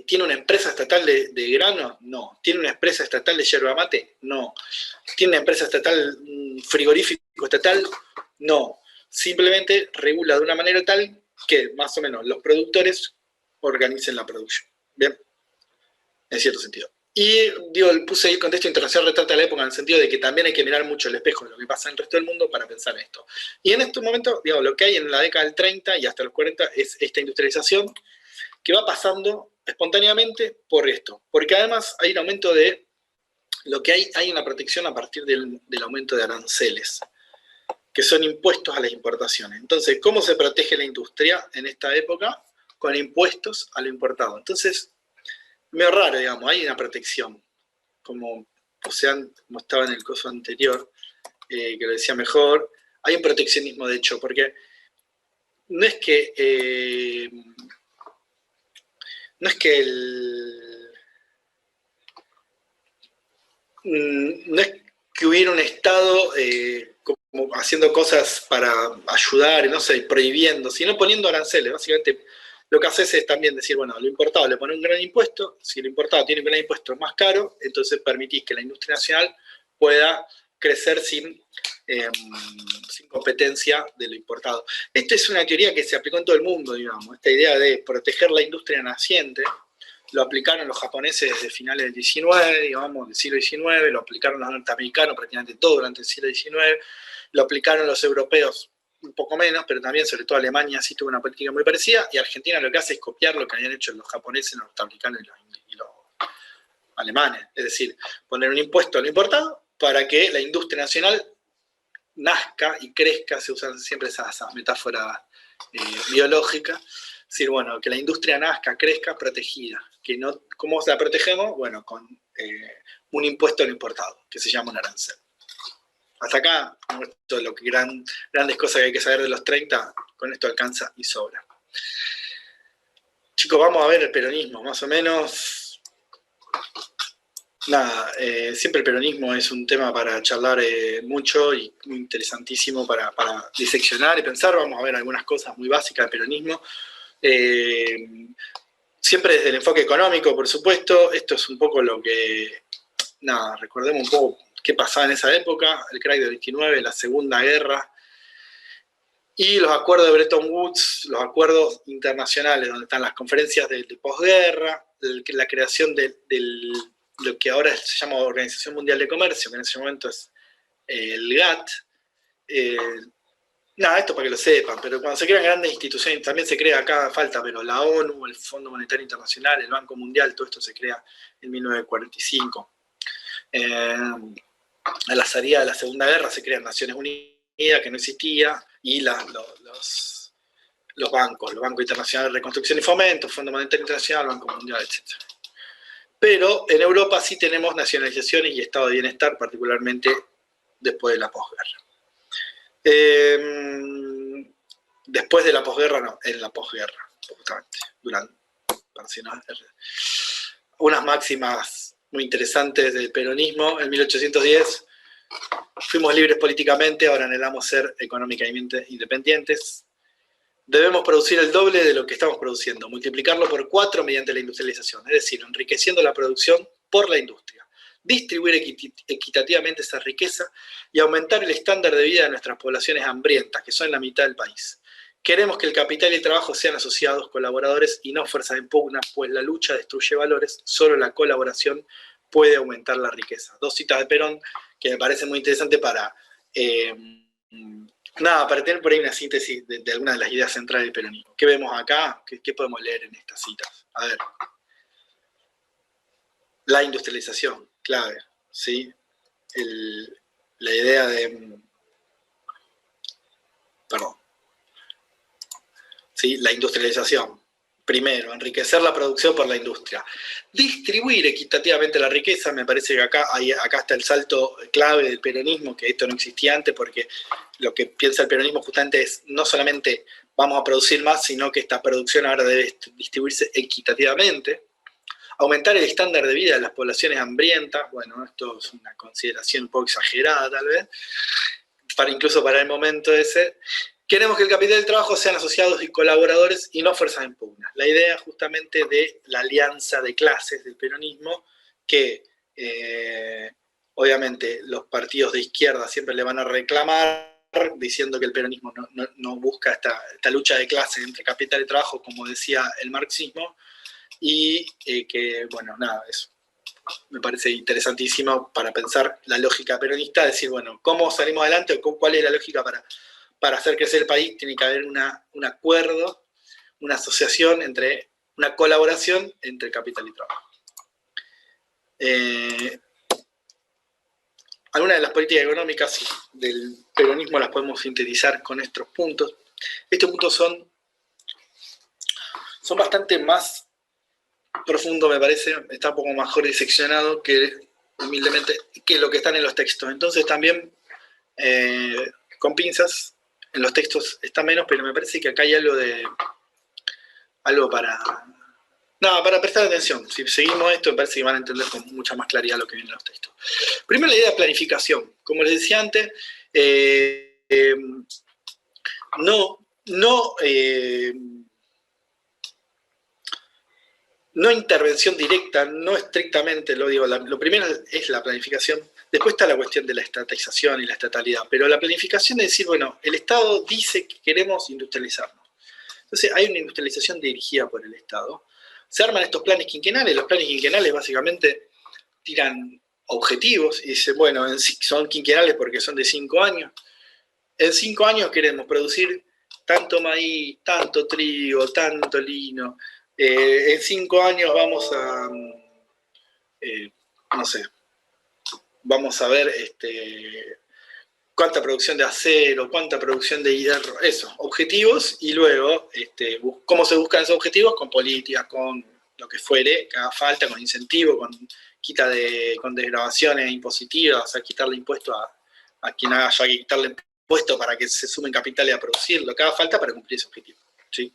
¿Tiene una empresa estatal de grano? No. ¿Tiene una empresa estatal de yerba mate? No. ¿Tiene una empresa estatal, frigorífico estatal? No. Simplemente regula de una manera tal que más o menos los productores organicen la producción. Bien, en cierto sentido. Y digo, puse ahí el contexto internacional retrata la época en el sentido de que también hay que mirar mucho el espejo de lo que pasa en el resto del mundo para pensar en esto. Y en este momento, digo, lo que hay en la década del 30 y hasta los 40 es esta industrialización que va pasando espontáneamente por esto. Porque además hay un aumento de lo que hay una protección a partir del aumento de aranceles, que son impuestos a las importaciones. Entonces, ¿cómo se protege la industria en esta época? Con impuestos a lo importado. Entonces, medio raro, digamos, hay una protección, como estaba en el coso anterior, que lo decía mejor, hay un proteccionismo de hecho, porque no es que no es que hubiera un Estado como haciendo cosas para ayudar, no sé, prohibiendo, sino poniendo aranceles. Básicamente lo que haces es también decir, bueno, lo importado le pone un gran impuesto, si lo importado tiene un gran impuesto más caro, entonces permitís que la industria nacional pueda crecer sin competencia de lo importado. Esta es una teoría que se aplicó en todo el mundo, digamos, esta idea de proteger la industria naciente. Lo aplicaron los japoneses desde finales del 19, digamos, del siglo XIX, lo aplicaron los norteamericanos prácticamente todo durante el siglo XIX, lo aplicaron los europeos un poco menos, pero también, sobre todo Alemania, sí tuvo una política muy parecida, y Argentina lo que hace es copiar lo que habían hecho los japoneses, los norteamericanos y los alemanes, es decir, poner un impuesto a lo importado para que la industria nacional nazca y crezca, se usa siempre esa metáfora biológica, es decir, bueno, que la industria nazca, crezca protegida. Que no, ¿cómo la protegemos? Bueno, con un impuesto a lo importado, que se llama un arancel. Hasta acá, esto es lo que grandes cosas que hay que saber de los 30, con esto alcanza y sobra. Chicos, vamos a ver el peronismo, más o menos. Nada, siempre el peronismo es un tema para charlar mucho y muy interesantísimo para diseccionar y pensar. Vamos a ver algunas cosas muy básicas del peronismo. Siempre desde el enfoque económico, por supuesto. Esto es un poco lo que, nada, recordemos un poco qué pasaba en esa época, el crack del 29, la Segunda Guerra, y los acuerdos de Bretton Woods, los acuerdos internacionales, donde están las conferencias de posguerra, la creación de lo que ahora se llama Organización Mundial de Comercio, que en ese momento es el GATT. Nada, esto para que lo sepan, pero cuando se crean grandes instituciones, también se crea acá, falta, pero la ONU, el Fondo Monetario Internacional, el Banco Mundial, todo esto se crea en 1945. A la salida de la Segunda Guerra se crean Naciones Unidas, que no existía, y los bancos, el Banco Internacional de Reconstrucción y Fomento, Fondo Monetario Internacional, Banco Mundial, etc. Pero en Europa sí tenemos nacionalizaciones y estado de bienestar, particularmente después de la posguerra. Después de la posguerra, no, en la posguerra, justamente, durante, unas máximas muy interesantes del peronismo. En 1810 fuimos libres políticamente, ahora anhelamos ser económicamente independientes. Debemos producir el doble de lo que estamos produciendo, multiplicarlo por 4 mediante la industrialización, es decir, enriqueciendo la producción por la industria, distribuir equitativamente esa riqueza y aumentar el estándar de vida de nuestras poblaciones hambrientas, que son la mitad del país. Queremos que el capital y el trabajo sean asociados, colaboradores y no fuerzas en pugna, pues la lucha destruye valores, solo la colaboración puede aumentar la riqueza. Dos citas de Perón que me parecen muy interesantes para tener por ahí una síntesis de algunas de las ideas centrales del peronismo. ¿Qué vemos acá? ¿Qué podemos leer en estas citas? A ver. La industrialización, clave, ¿sí? La idea de... Perdón. ¿Sí? La industrialización. Primero, enriquecer la producción por la industria. Distribuir equitativamente la riqueza, me parece que acá está el salto clave del peronismo, que esto no existía antes, porque lo que piensa el peronismo justamente es no solamente vamos a producir más, sino que esta producción ahora debe distribuirse equitativamente. Aumentar el estándar de vida de las poblaciones hambrientas, bueno, esto es una consideración un poco exagerada tal vez, incluso para el momento ese. Queremos que el capital y el trabajo sean asociados y colaboradores y no fuerzas en pugna. La idea justamente de la alianza de clases del peronismo, que obviamente los partidos de izquierda siempre le van a reclamar, diciendo que el peronismo no busca esta lucha de clases entre capital y trabajo, como decía el marxismo, y que, bueno, nada, eso. me parece interesantísimo para pensar la lógica peronista, decir, bueno, ¿cómo salimos adelante o cuál es la lógica para hacer crecer el país? Tiene que haber un acuerdo, una asociación, una colaboración entre capital y trabajo. Algunas de las políticas económicas del peronismo las podemos sintetizar con estos puntos. Estos puntos son bastante más profundos, me parece, está un poco mejor diseccionado que, humildemente, que lo que están en los textos. Entonces también, con pinzas, en los textos está menos, pero me parece que acá hay algo para prestar atención. Si seguimos esto, me parece que van a entender con mucha más claridad lo que viene en los textos. Primero, la idea de planificación. Como les decía antes, no intervención directa, no estrictamente, lo primero es la planificación, después está la cuestión de la estatización y la estatalidad, pero la planificación es decir, bueno, el Estado dice que queremos industrializarnos. Entonces hay una industrialización dirigida por el Estado. Se arman estos planes quinquenales, los planes quinquenales básicamente tiran objetivos y dicen, bueno, son quinquenales porque son de 5 años. En 5 años queremos producir tanto maíz, tanto trigo, tanto lino. En 5 años vamos a, no sé, vamos a ver cuánta producción de acero, cuánta producción de hierro, eso, objetivos, y luego cómo se buscan esos objetivos con políticas, con lo que fuere, que haga falta, con incentivos, con desgravaciones impositivas, o sea, quitarle impuesto a quien haya que quitarle impuesto para que se sumen capitales a producir, lo que haga falta para cumplir ese objetivo. ¿Sí?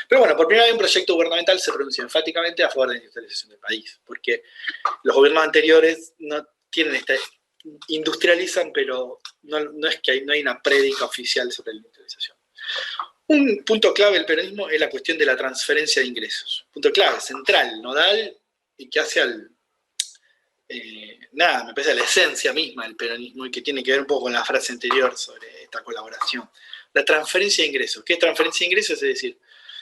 Pero bueno, por primera vez un proyecto gubernamental se pronuncia enfáticamente a favor de la industrialización del país, porque los gobiernos anteriores no tienen industrializan, pero no es que no hay una prédica oficial sobre la industrialización. Un punto clave del peronismo es la cuestión de la transferencia de ingresos. Punto clave, central, nodal, y que hace me parece la esencia misma del peronismo y que tiene que ver un poco con la frase anterior sobre esta colaboración. La transferencia de ingresos. ¿Qué es transferencia de ingresos? Es decir,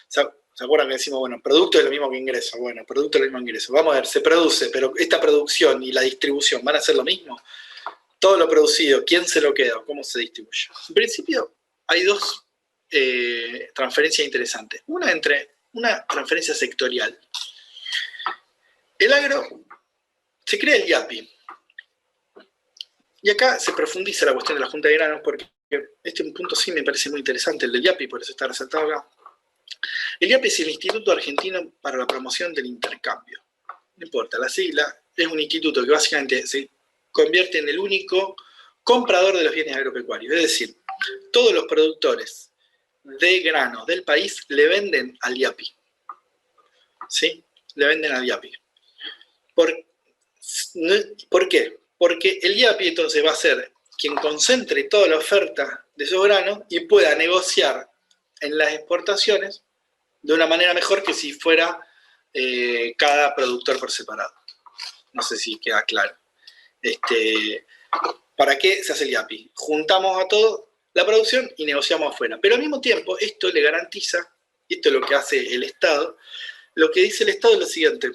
¿se acuerdan que decimos, bueno, producto es lo mismo que ingreso? Bueno, producto es lo mismo que ingreso. Vamos a ver, se produce, pero esta producción y la distribución van a ser lo mismo. Todo lo producido, ¿quién se lo queda? ¿Cómo se distribuye? En principio, hay dos transferencias interesantes. Una transferencia sectorial. El agro, se crea el IAPI. Y acá se profundiza la cuestión de la Junta de Granos, porque este punto sí me parece muy interesante, el del IAPI, por eso está resaltado acá. El IAPI es el Instituto Argentino para la Promoción del Intercambio. No importa, la sigla es un instituto que básicamente se convierte en el único comprador de los bienes agropecuarios. Es decir, todos los productores de granos del país le venden al IAPI. ¿Sí? Le venden al IAPI. ¿Por qué? Porque el IAPI entonces va a ser quien concentre toda la oferta de esos granos y pueda negociar en las exportaciones de una manera mejor que si fuera cada productor por separado. No sé si queda claro. ¿Para qué se hace el IAPI? Juntamos a toda la producción y negociamos afuera. Pero al mismo tiempo, esto le garantiza, y esto es lo que hace el Estado, lo que dice el Estado es lo siguiente.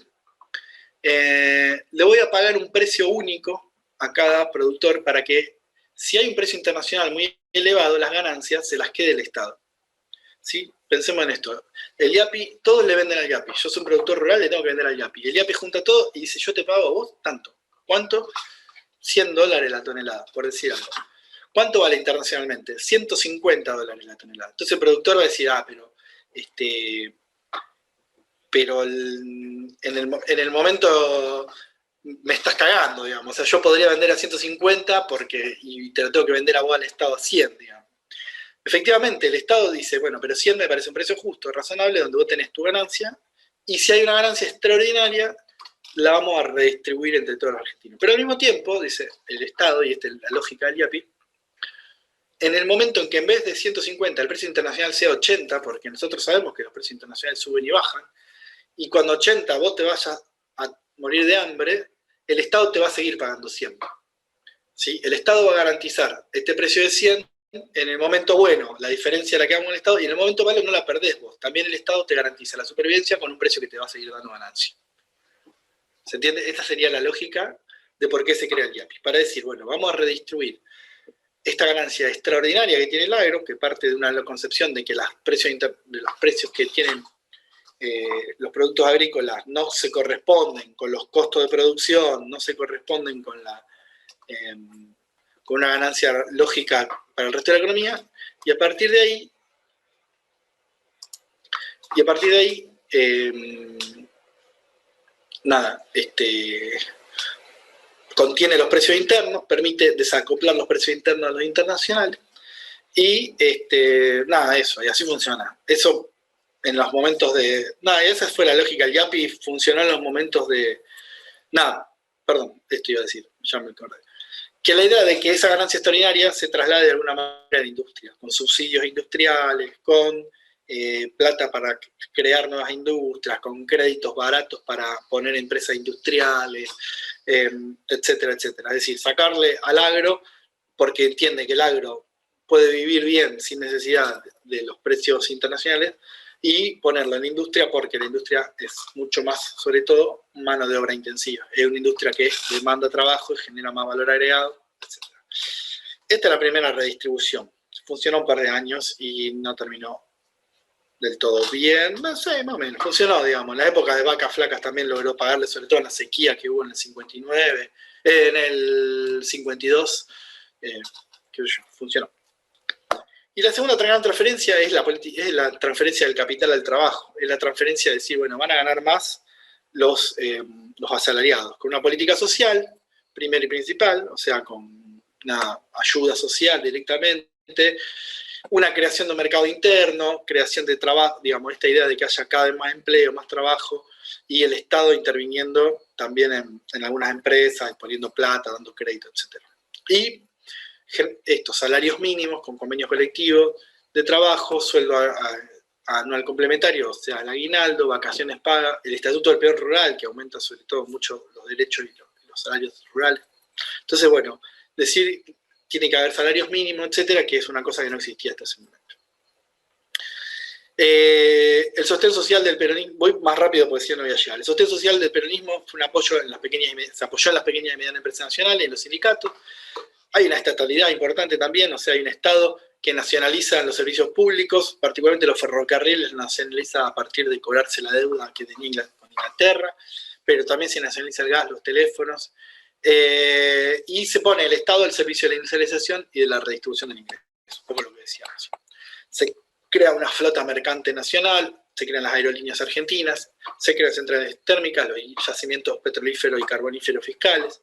Le voy a pagar un precio único a cada productor para que, si hay un precio internacional muy elevado, las ganancias se las quede el Estado. ¿Sí? Pensemos en esto. El IAPI, todos le venden al IAPI. Yo soy un productor rural, le tengo que vender al IAPI. El IAPI junta todo y dice, yo te pago a vos tanto. ¿Cuánto? $100 la tonelada, por decir algo. ¿Cuánto vale internacionalmente? $150 la tonelada. Entonces el productor va a decir, pero en el momento me estás cagando, digamos. O sea, yo podría vender a 150 y te lo tengo que vender a vos al Estado a 100, digamos. Efectivamente, el Estado dice, bueno, pero 100 me parece un precio justo, razonable, donde vos tenés tu ganancia, y si hay una ganancia extraordinaria, la vamos a redistribuir entre todos los argentinos. Pero al mismo tiempo, dice el Estado, y esta es la lógica del IAPI, en el momento en que en vez de 150 el precio internacional sea 80, porque nosotros sabemos que los precios internacionales suben y bajan, y cuando 80 vos te vayas a morir de hambre, el Estado te va a seguir pagando 100. ¿Sí? El Estado va a garantizar este precio de 100, en el momento bueno, la diferencia la que haga con el Estado, y en el momento malo no la perdés vos. También el Estado te garantiza la supervivencia con un precio que te va a seguir dando ganancia. ¿Se entiende? Esta sería la lógica de por qué se crea el IAPI. Para decir, bueno, vamos a redistribuir esta ganancia extraordinaria que tiene el agro, que parte de una concepción de que los precios que tienen los productos agrícolas no se corresponden con los costos de producción, no se corresponden con una ganancia lógica para el resto de la economía, y a partir de ahí, contiene los precios internos, permite desacoplar los precios internos a los internacionales, y eso, y así funciona. Eso en los momentos esa fue la lógica. El IAPI funcionó en los momentos esto iba a decir, ya me acordé. Que la idea de que esa ganancia extraordinaria se traslade de alguna manera a la industria, con subsidios industriales, con plata para crear nuevas industrias, con créditos baratos para poner empresas industriales, etcétera, etcétera. Es decir, sacarle al agro, porque entiende que el agro puede vivir bien sin necesidad de los precios internacionales, y ponerlo en la industria, porque la industria es mucho más, sobre todo, mano de obra intensiva. Es una industria que demanda trabajo y genera más valor agregado, etc. Esta es la primera redistribución. Funcionó un par de años y no terminó del todo bien, no sé, más o menos. Funcionó, digamos. En la época de vacas flacas también logró pagarle, sobre todo en la sequía que hubo en el 59, en el 52, funcionó. Y la segunda gran transferencia es la transferencia del capital al trabajo. Es la transferencia de decir, bueno, van a ganar más los asalariados, con una política social, primera y principal, o sea, con una ayuda social directamente, una creación de un mercado interno, creación de trabajo, digamos, esta idea de que haya cada vez más empleo, más trabajo, y el Estado interviniendo también en algunas empresas, poniendo plata, dando crédito, etc. Y estos salarios mínimos con convenios colectivos de trabajo, sueldo anual complementario, o sea, el aguinaldo, vacaciones pagas, el estatuto del peón rural, que aumenta sobre todo mucho los derechos y los salarios rurales. Entonces, bueno, decir tiene que haber salarios mínimos, etcétera, que es una cosa que no existía hasta ese momento. El sostén social del peronismo, voy más rápido porque si no voy a llegar. El sostén social del peronismo fue un apoyo se apoyó en las pequeñas y medianas empresas nacionales, en los sindicatos. Hay una estatalidad importante también, o sea, hay un Estado que nacionaliza los servicios públicos, particularmente los ferrocarriles, nacionaliza a partir de cobrarse la deuda que tenía con Inglaterra, pero también se nacionaliza el gas, los teléfonos, y se pone el Estado al servicio de la industrialización y de la redistribución del ingreso, un poco lo que decíamos. Se crea una flota mercante nacional, se crean las aerolíneas argentinas, se crean centrales térmicas, los yacimientos petrolíferos y carboníferos fiscales,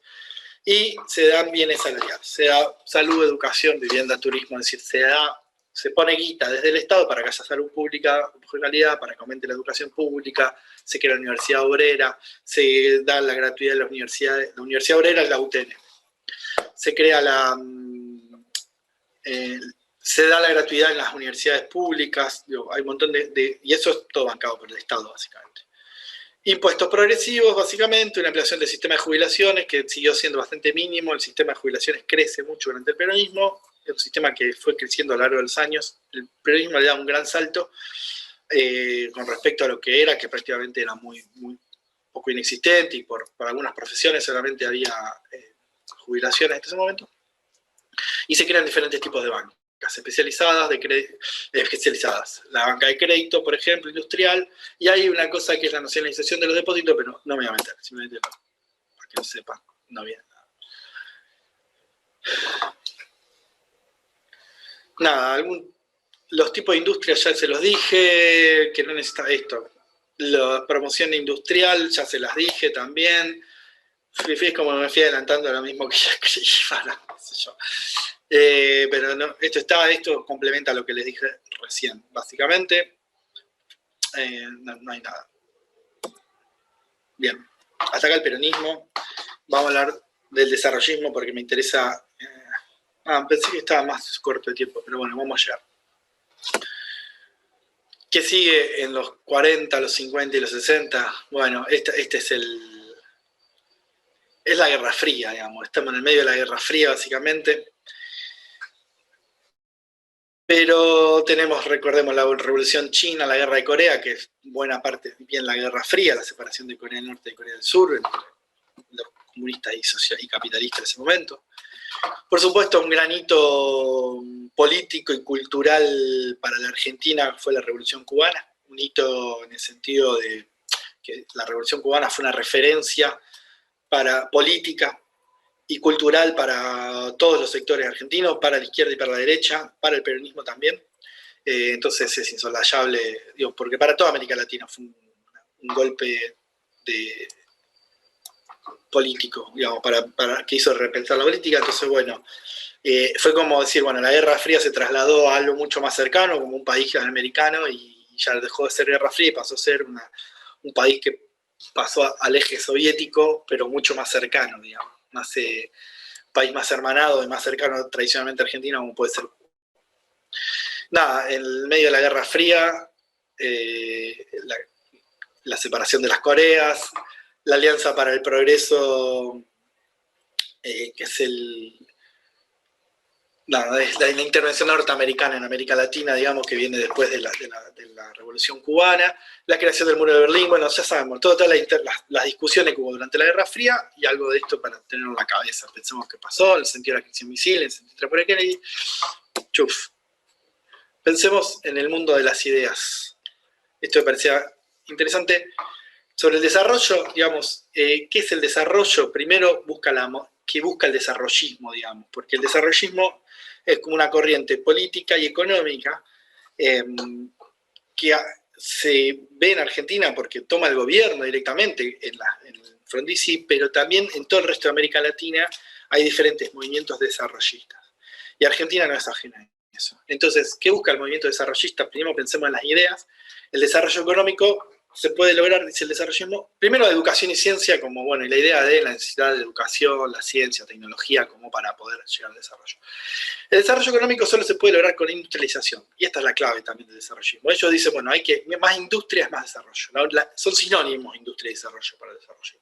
y se dan bienes salariales, se da salud, educación, vivienda, turismo, es decir, se pone guita desde el Estado para que haya salud pública de calidad, para que aumente la educación pública, se crea la universidad obrera, se da la gratuidad de las universidades, la universidad obrera es la UTN, se crea se da la gratuidad en las universidades públicas, hay un montón y eso es todo bancado por el Estado, básicamente. Impuestos progresivos, básicamente, una ampliación del sistema de jubilaciones que siguió siendo bastante mínimo. El sistema de jubilaciones crece mucho durante el peronismo, es un sistema que fue creciendo a lo largo de los años. El peronismo le da un gran salto con respecto a lo que era, que prácticamente era muy, muy poco inexistente, y por algunas profesiones solamente había jubilaciones en ese momento. Y se crean diferentes tipos de bancos especializadas, la banca de crédito, por ejemplo, industrial, y hay una cosa que es la nacionalización de los depósitos, pero no me voy a meter, simplemente para que no sepan, no viene nada. Los tipos de industria ya se los dije, que no necesita esto. La promoción industrial ya se las dije también. Es como me fui adelantando a lo mismo que ya creí, no sé yo. Pero no, esto complementa lo que les dije recién, básicamente. No hay nada. Bien, hasta acá el peronismo. Vamos a hablar del desarrollismo porque me interesa. Pensé que estaba más corto de tiempo, pero bueno, vamos a llegar. ¿Qué sigue en los 40, los 50 y los 60? Bueno, este es la Guerra Fría, digamos. Estamos en el medio de la Guerra Fría, básicamente. Pero recordemos, la Revolución China, la Guerra de Corea, que es buena parte bien la Guerra Fría, la separación de Corea del Norte y Corea del Sur, comunistas y capitalistas de ese momento. Por supuesto, un granito político y cultural para la Argentina fue la Revolución Cubana, un hito en el sentido de que la Revolución Cubana fue una referencia para política y cultural para todos los sectores argentinos, para la izquierda y para la derecha, para el peronismo también. Entonces es insolayable, digo, porque para toda América Latina fue un golpe político, digamos, que hizo repensar la política. Entonces, bueno, fue como decir, bueno, la Guerra Fría se trasladó a algo mucho más cercano, como un país americano, y ya dejó de ser Guerra Fría y pasó a ser un país que pasó al eje soviético, pero mucho más cercano, digamos, más país más hermanado y más cercano tradicionalmente a Argentina, como puede ser. Nada, en medio de la Guerra Fría, la separación de las Coreas, la Alianza para el Progreso, que es la intervención norteamericana en América Latina, digamos, que viene después de la Revolución Cubana, la creación del Muro de Berlín, bueno, ya sabemos, todas las discusiones que hubo durante la Guerra Fría, y algo de esto para tenerlo en la cabeza. Pensemos qué pasó, el sentido de la crisis misil, el sentido de Kennedy, chuf. Pensemos en el mundo de las ideas. Esto me parecía interesante. Sobre el desarrollo, digamos, ¿qué es el desarrollo? Primero, ¿qué busca el desarrollismo, digamos? Porque el desarrollismo es como una corriente política y económica que se ve en Argentina porque toma el gobierno directamente en el Frondizi, pero también en todo el resto de América Latina hay diferentes movimientos desarrollistas. Y Argentina no es ajena a eso. Entonces, ¿qué busca el movimiento desarrollista? Primero pensemos en las ideas. El desarrollo económico se puede lograr, dice el desarrollismo, primero educación y ciencia, como, bueno, y la idea de la necesidad de educación, la ciencia, tecnología, como para poder llegar al desarrollo. El desarrollo económico solo se puede lograr con industrialización, y esta es la clave también del desarrollismo. Ellos dicen, bueno, hay que más industria es más desarrollo. Son sinónimos industria y desarrollo para el desarrollo.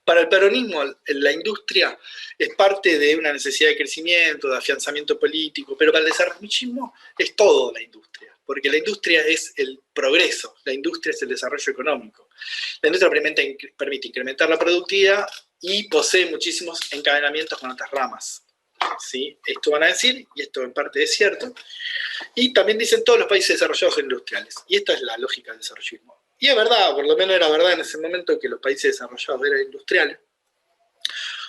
Para el peronismo, la industria es parte de una necesidad de crecimiento, de afianzamiento político, pero para el desarrollismo es todo la industria, porque la industria es el progreso, la industria es el desarrollo económico. La industria permite incrementar la productividad y posee muchísimos encadenamientos con otras ramas. ¿Sí? Esto van a decir, y esto en parte es cierto, y también dicen todos los países desarrollados son industriales, y esta es la lógica del desarrollismo. Y es verdad, por lo menos era verdad en ese momento que los países desarrollados eran industriales,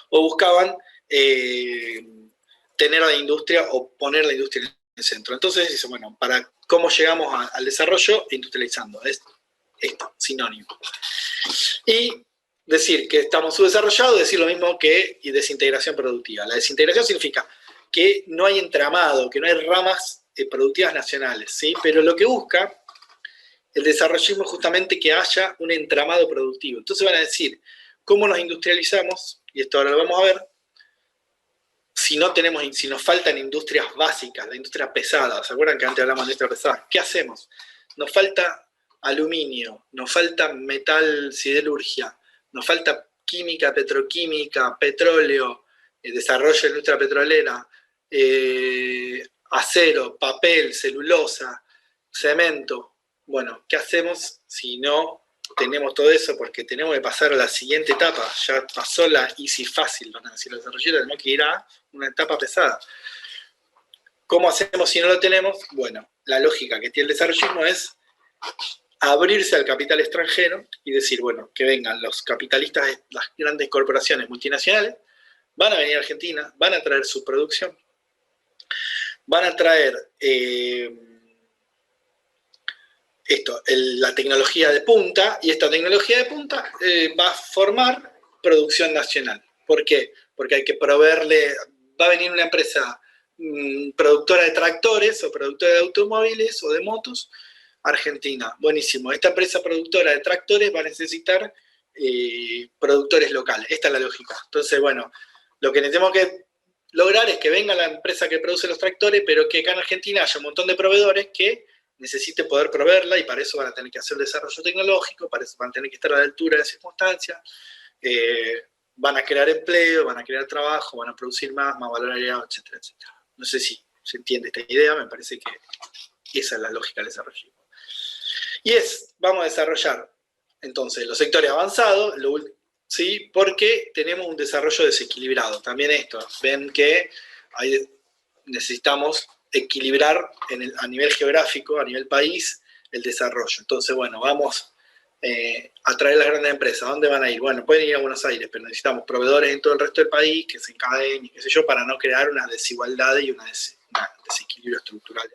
o buscaban tener la industria o poner la industria en el centro. Entonces dice, bueno, ¿cómo llegamos al desarrollo? Industrializando, es esto, sinónimo. Y decir que estamos subdesarrollados, decir lo mismo que desintegración productiva. La desintegración significa que no hay entramado, que no hay ramas productivas nacionales, ¿sí? Pero lo que busca el desarrollismo es justamente que haya un entramado productivo. Entonces van a decir, ¿cómo nos industrializamos? Y esto ahora lo vamos a ver. Si nos faltan industrias básicas, la industria pesada, ¿se acuerdan que antes hablamos de industria pesada? ¿Qué hacemos? Nos falta aluminio, nos falta metal, siderurgia, nos falta química, petroquímica, petróleo, desarrollo de industria petrolera, acero, papel, celulosa, cemento. Bueno, ¿qué hacemos si no tenemos todo eso? Porque tenemos que pasar a la siguiente etapa. Ya pasó la easy fácil, van a decir los desarrolladores, tenemos que ir a una etapa pesada. ¿Cómo hacemos si no lo tenemos? Bueno, la lógica que tiene el desarrollismo es abrirse al capital extranjero y decir, bueno, que vengan los capitalistas de las grandes corporaciones multinacionales, van a venir a Argentina, van a traer su producción, van a traer la tecnología de punta, y esta tecnología de punta va a formar producción nacional. ¿Por qué? Porque hay que proveerle, va a venir una empresa productora de tractores o productora de automóviles o de motos, Argentina. Buenísimo. Esta empresa productora de tractores va a necesitar productores locales. Esta es la lógica. Entonces, bueno, lo que tenemos que lograr es que venga la empresa que produce los tractores, pero que acá en Argentina haya un montón de proveedores que necesite poder proveerla, y para eso van a tener que hacer desarrollo tecnológico, para eso van a tener que estar a la altura de las circunstancias, van a crear empleo, van a crear trabajo, van a producir más valor agregado, etcétera, etcétera. No sé si se entiende esta idea, me parece que esa es la lógica del desarrollo. Y vamos a desarrollar entonces los sectores avanzados, ¿sí? Porque tenemos un desarrollo desequilibrado. También esto, ven que necesitamos equilibrar a nivel geográfico, a nivel país, el desarrollo. Entonces, bueno, vamos a traer las grandes empresas. ¿A dónde van a ir? Bueno, pueden ir a Buenos Aires, pero necesitamos proveedores en todo el resto del país que se encadenen y qué sé yo, para no crear una desigualdad y un desequilibrio estructural.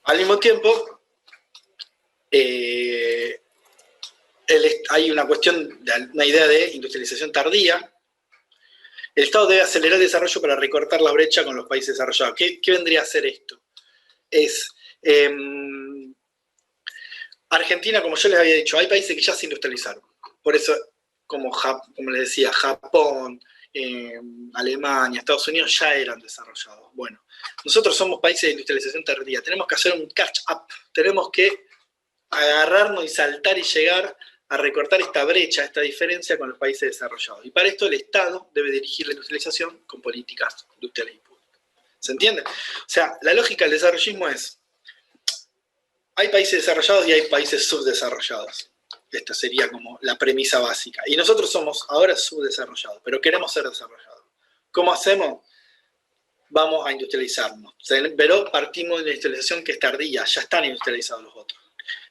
Al mismo tiempo, hay una cuestión, una idea de industrialización tardía. El Estado debe acelerar el desarrollo para recortar la brecha con los países desarrollados. ¿Qué vendría a ser esto? Es, Argentina, como yo les había dicho, hay países que ya se industrializaron. Por eso, como les decía, Japón, Alemania, Estados Unidos ya eran desarrollados. Bueno, nosotros somos países de industrialización tardía. Tenemos que hacer un catch-up. Tenemos que agarrarnos y saltar y llegar a recortar esta brecha, esta diferencia con los países desarrollados. Y para esto el Estado debe dirigir la industrialización con políticas industriales y públicas. ¿Se entiende? O sea, la lógica del desarrollismo es, hay países desarrollados y hay países subdesarrollados. Esta sería como la premisa básica. Y nosotros somos ahora subdesarrollados, pero queremos ser desarrollados. ¿Cómo hacemos? Vamos a industrializarnos. Pero partimos de una industrialización que es tardía, ya están industrializados los otros.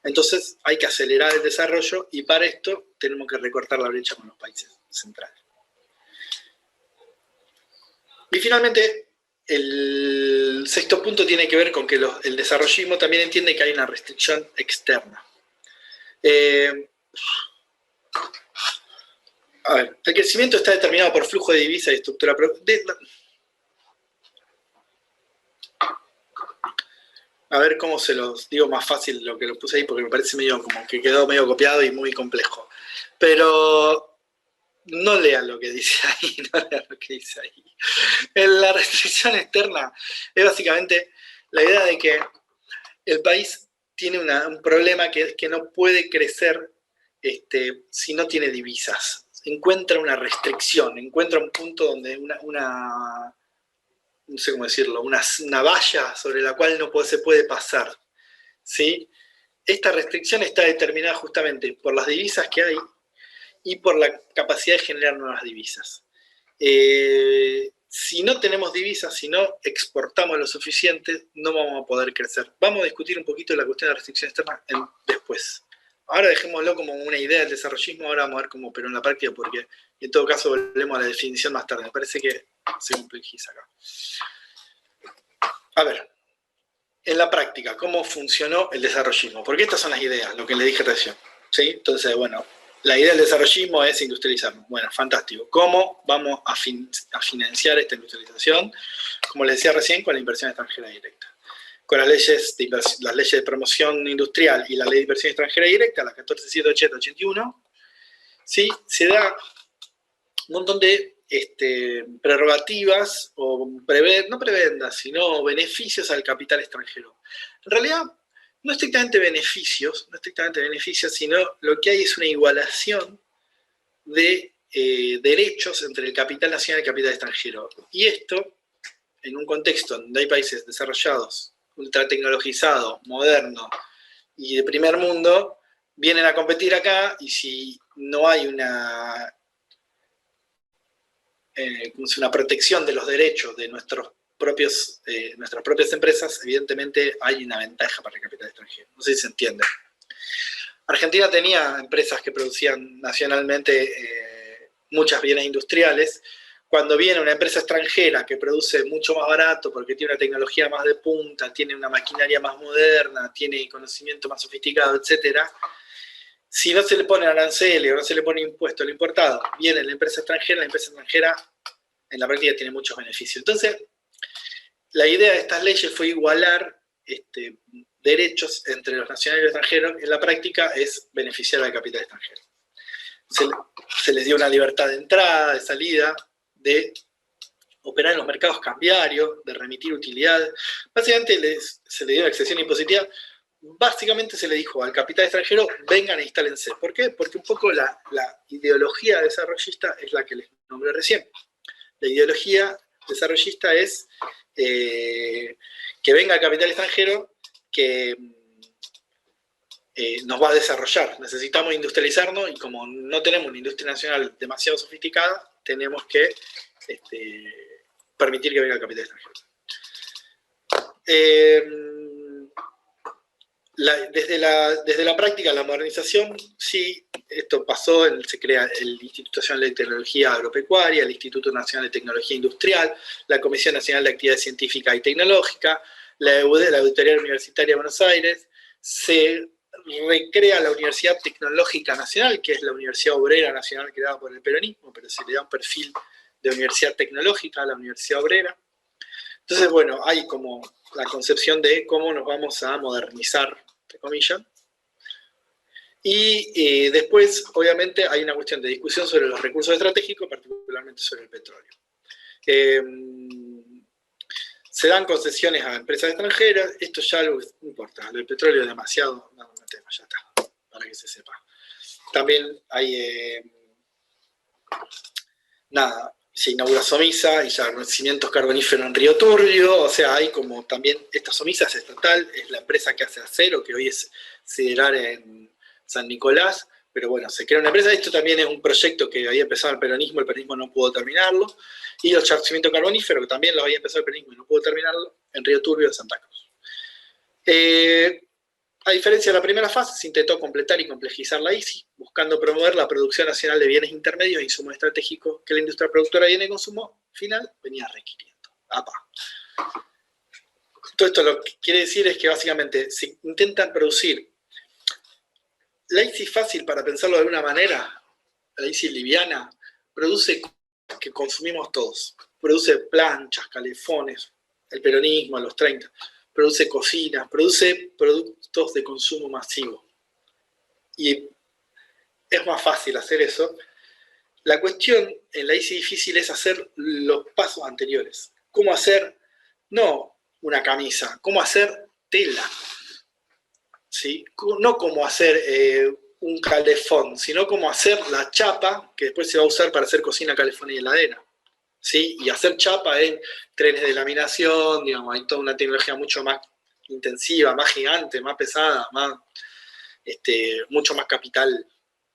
Entonces hay que acelerar el desarrollo y para esto tenemos que recortar la brecha con los países centrales. Y finalmente, el sexto punto tiene que ver con que el desarrollismo también entiende que hay una restricción externa. A ver, el crecimiento está determinado por flujo de divisa y estructura. A ver cómo se los digo más fácil lo que lo puse ahí, porque me parece medio como que quedó medio copiado y muy complejo. Pero no lean lo que dice ahí, no lean lo que dice ahí. La restricción externa es básicamente la idea de que el país tiene un problema que es que no puede crecer si no tiene divisas. Encuentra una restricción, encuentra un punto donde no sé cómo decirlo, una valla sobre la cual no se puede pasar. ¿Sí? Esta restricción está determinada justamente por las divisas que hay y por la capacidad de generar nuevas divisas. Si no tenemos divisas, si no exportamos lo suficiente, no vamos a poder crecer. Vamos a discutir un poquito la cuestión de la restricción externa después. Ahora dejémoslo como una idea del desarrollismo, ahora vamos a ver cómo, pero en la práctica, porque en todo caso volvemos a la definición más tarde. Me parece que se complejiza acá. A ver, en la práctica, ¿cómo funcionó el desarrollismo? Porque estas son las ideas, lo que le dije recién. ¿Sí? Entonces, bueno, la idea del desarrollismo es industrializarnos. Bueno, fantástico. ¿Cómo vamos a financiar esta industrialización? Como les decía recién, con la inversión extranjera directa. Con las leyes de promoción industrial y la ley de inversión extranjera directa, la 14.780-81, ¿sí? Se da un montón de prerrogativas o no prebendas, sino beneficios al capital extranjero. En realidad, no estrictamente beneficios, sino lo que hay es una igualación de derechos entre el capital nacional y el capital extranjero. Y esto, en un contexto donde hay países desarrollados, ultratecnologizados, modernos y de primer mundo, vienen a competir acá y si no hay una protección de los derechos de nuestras propias empresas, evidentemente hay una ventaja para el capital extranjero. No sé si se entiende. Argentina tenía empresas que producían nacionalmente muchas bienes industriales. Cuando viene una empresa extranjera que produce mucho más barato porque tiene una tecnología más de punta, tiene una maquinaria más moderna, tiene conocimiento más sofisticado, etcétera, si no se le pone arancel o no se le pone impuesto al importado, viene la empresa extranjera en la práctica tiene muchos beneficios. Entonces, la idea de estas leyes fue igualar derechos entre los nacionales y los extranjeros. En la práctica es beneficiar al capital extranjero. Se les dio una libertad de entrada, de salida, de operar en los mercados cambiarios, de remitir utilidades. Básicamente se le dio una excepción impositiva. Básicamente se le dijo al capital extranjero, vengan e instálense. ¿Por qué? Porque un poco la ideología desarrollista es la que les nombré recién. La ideología desarrollista es que venga el capital extranjero, que nos va a desarrollar. Necesitamos industrializarnos y como no tenemos una industria nacional demasiado sofisticada, tenemos que permitir que venga el capital extranjero. Desde la práctica, la modernización, sí, esto pasó, se crea el Instituto Nacional de Tecnología Agropecuaria, el Instituto Nacional de Tecnología Industrial, la Comisión Nacional de Actividades Científicas y Tecnológicas, la EUD, la Auditoría Universitaria de Buenos Aires, se recrea la Universidad Tecnológica Nacional, que es la Universidad Obrera Nacional creada por el peronismo, pero se le da un perfil de universidad tecnológica a la Universidad Obrera. Entonces, bueno, hay como la concepción de cómo nos vamos a modernizar, entre comillas. Y después, obviamente, hay una cuestión de discusión sobre los recursos estratégicos, particularmente sobre el petróleo. Se dan concesiones a empresas extranjeras, esto ya no importa, el petróleo es demasiado, no tema, ya está, para que se sepa. También hay, se inaugura Somisa y ya yacimientos carboníferos en Río Turbio, o sea, hay como también, esta Somisa es estatal, es la empresa que hace acero, que hoy es Siderar en San Nicolás, pero bueno, se crea una empresa, esto también es un proyecto que había empezado el peronismo no pudo terminarlo, y los yacimientos carboníferos, que también lo había empezado el peronismo y no pudo terminarlo, en Río Turbio de Santa Cruz. A diferencia de la primera fase, se intentó completar y complejizar la ICI, buscando promover la producción nacional de bienes intermedios e insumos estratégicos que la industria productora de bienes de consumo final venía requiriendo. Todo esto lo que quiere decir es que básicamente se intentan producir la ICI fácil, para pensarlo de alguna manera, la ICI liviana, produce que consumimos todos. Produce planchas, calefones, el peronismo a los 30, produce cocinas, produce productos de consumo masivo. Y es más fácil hacer eso. La cuestión en la ICI difícil es hacer los pasos anteriores. ¿Cómo hacer, no una camisa, cómo hacer tela? ¿Sí? No cómo hacer un calefón, sino cómo hacer la chapa que después se va a usar para hacer cocina, calefón y heladera. ¿Sí? Y hacer chapa en trenes de laminación, digamos, hay toda una tecnología mucho más intensiva, más gigante, más pesada, mucho más capital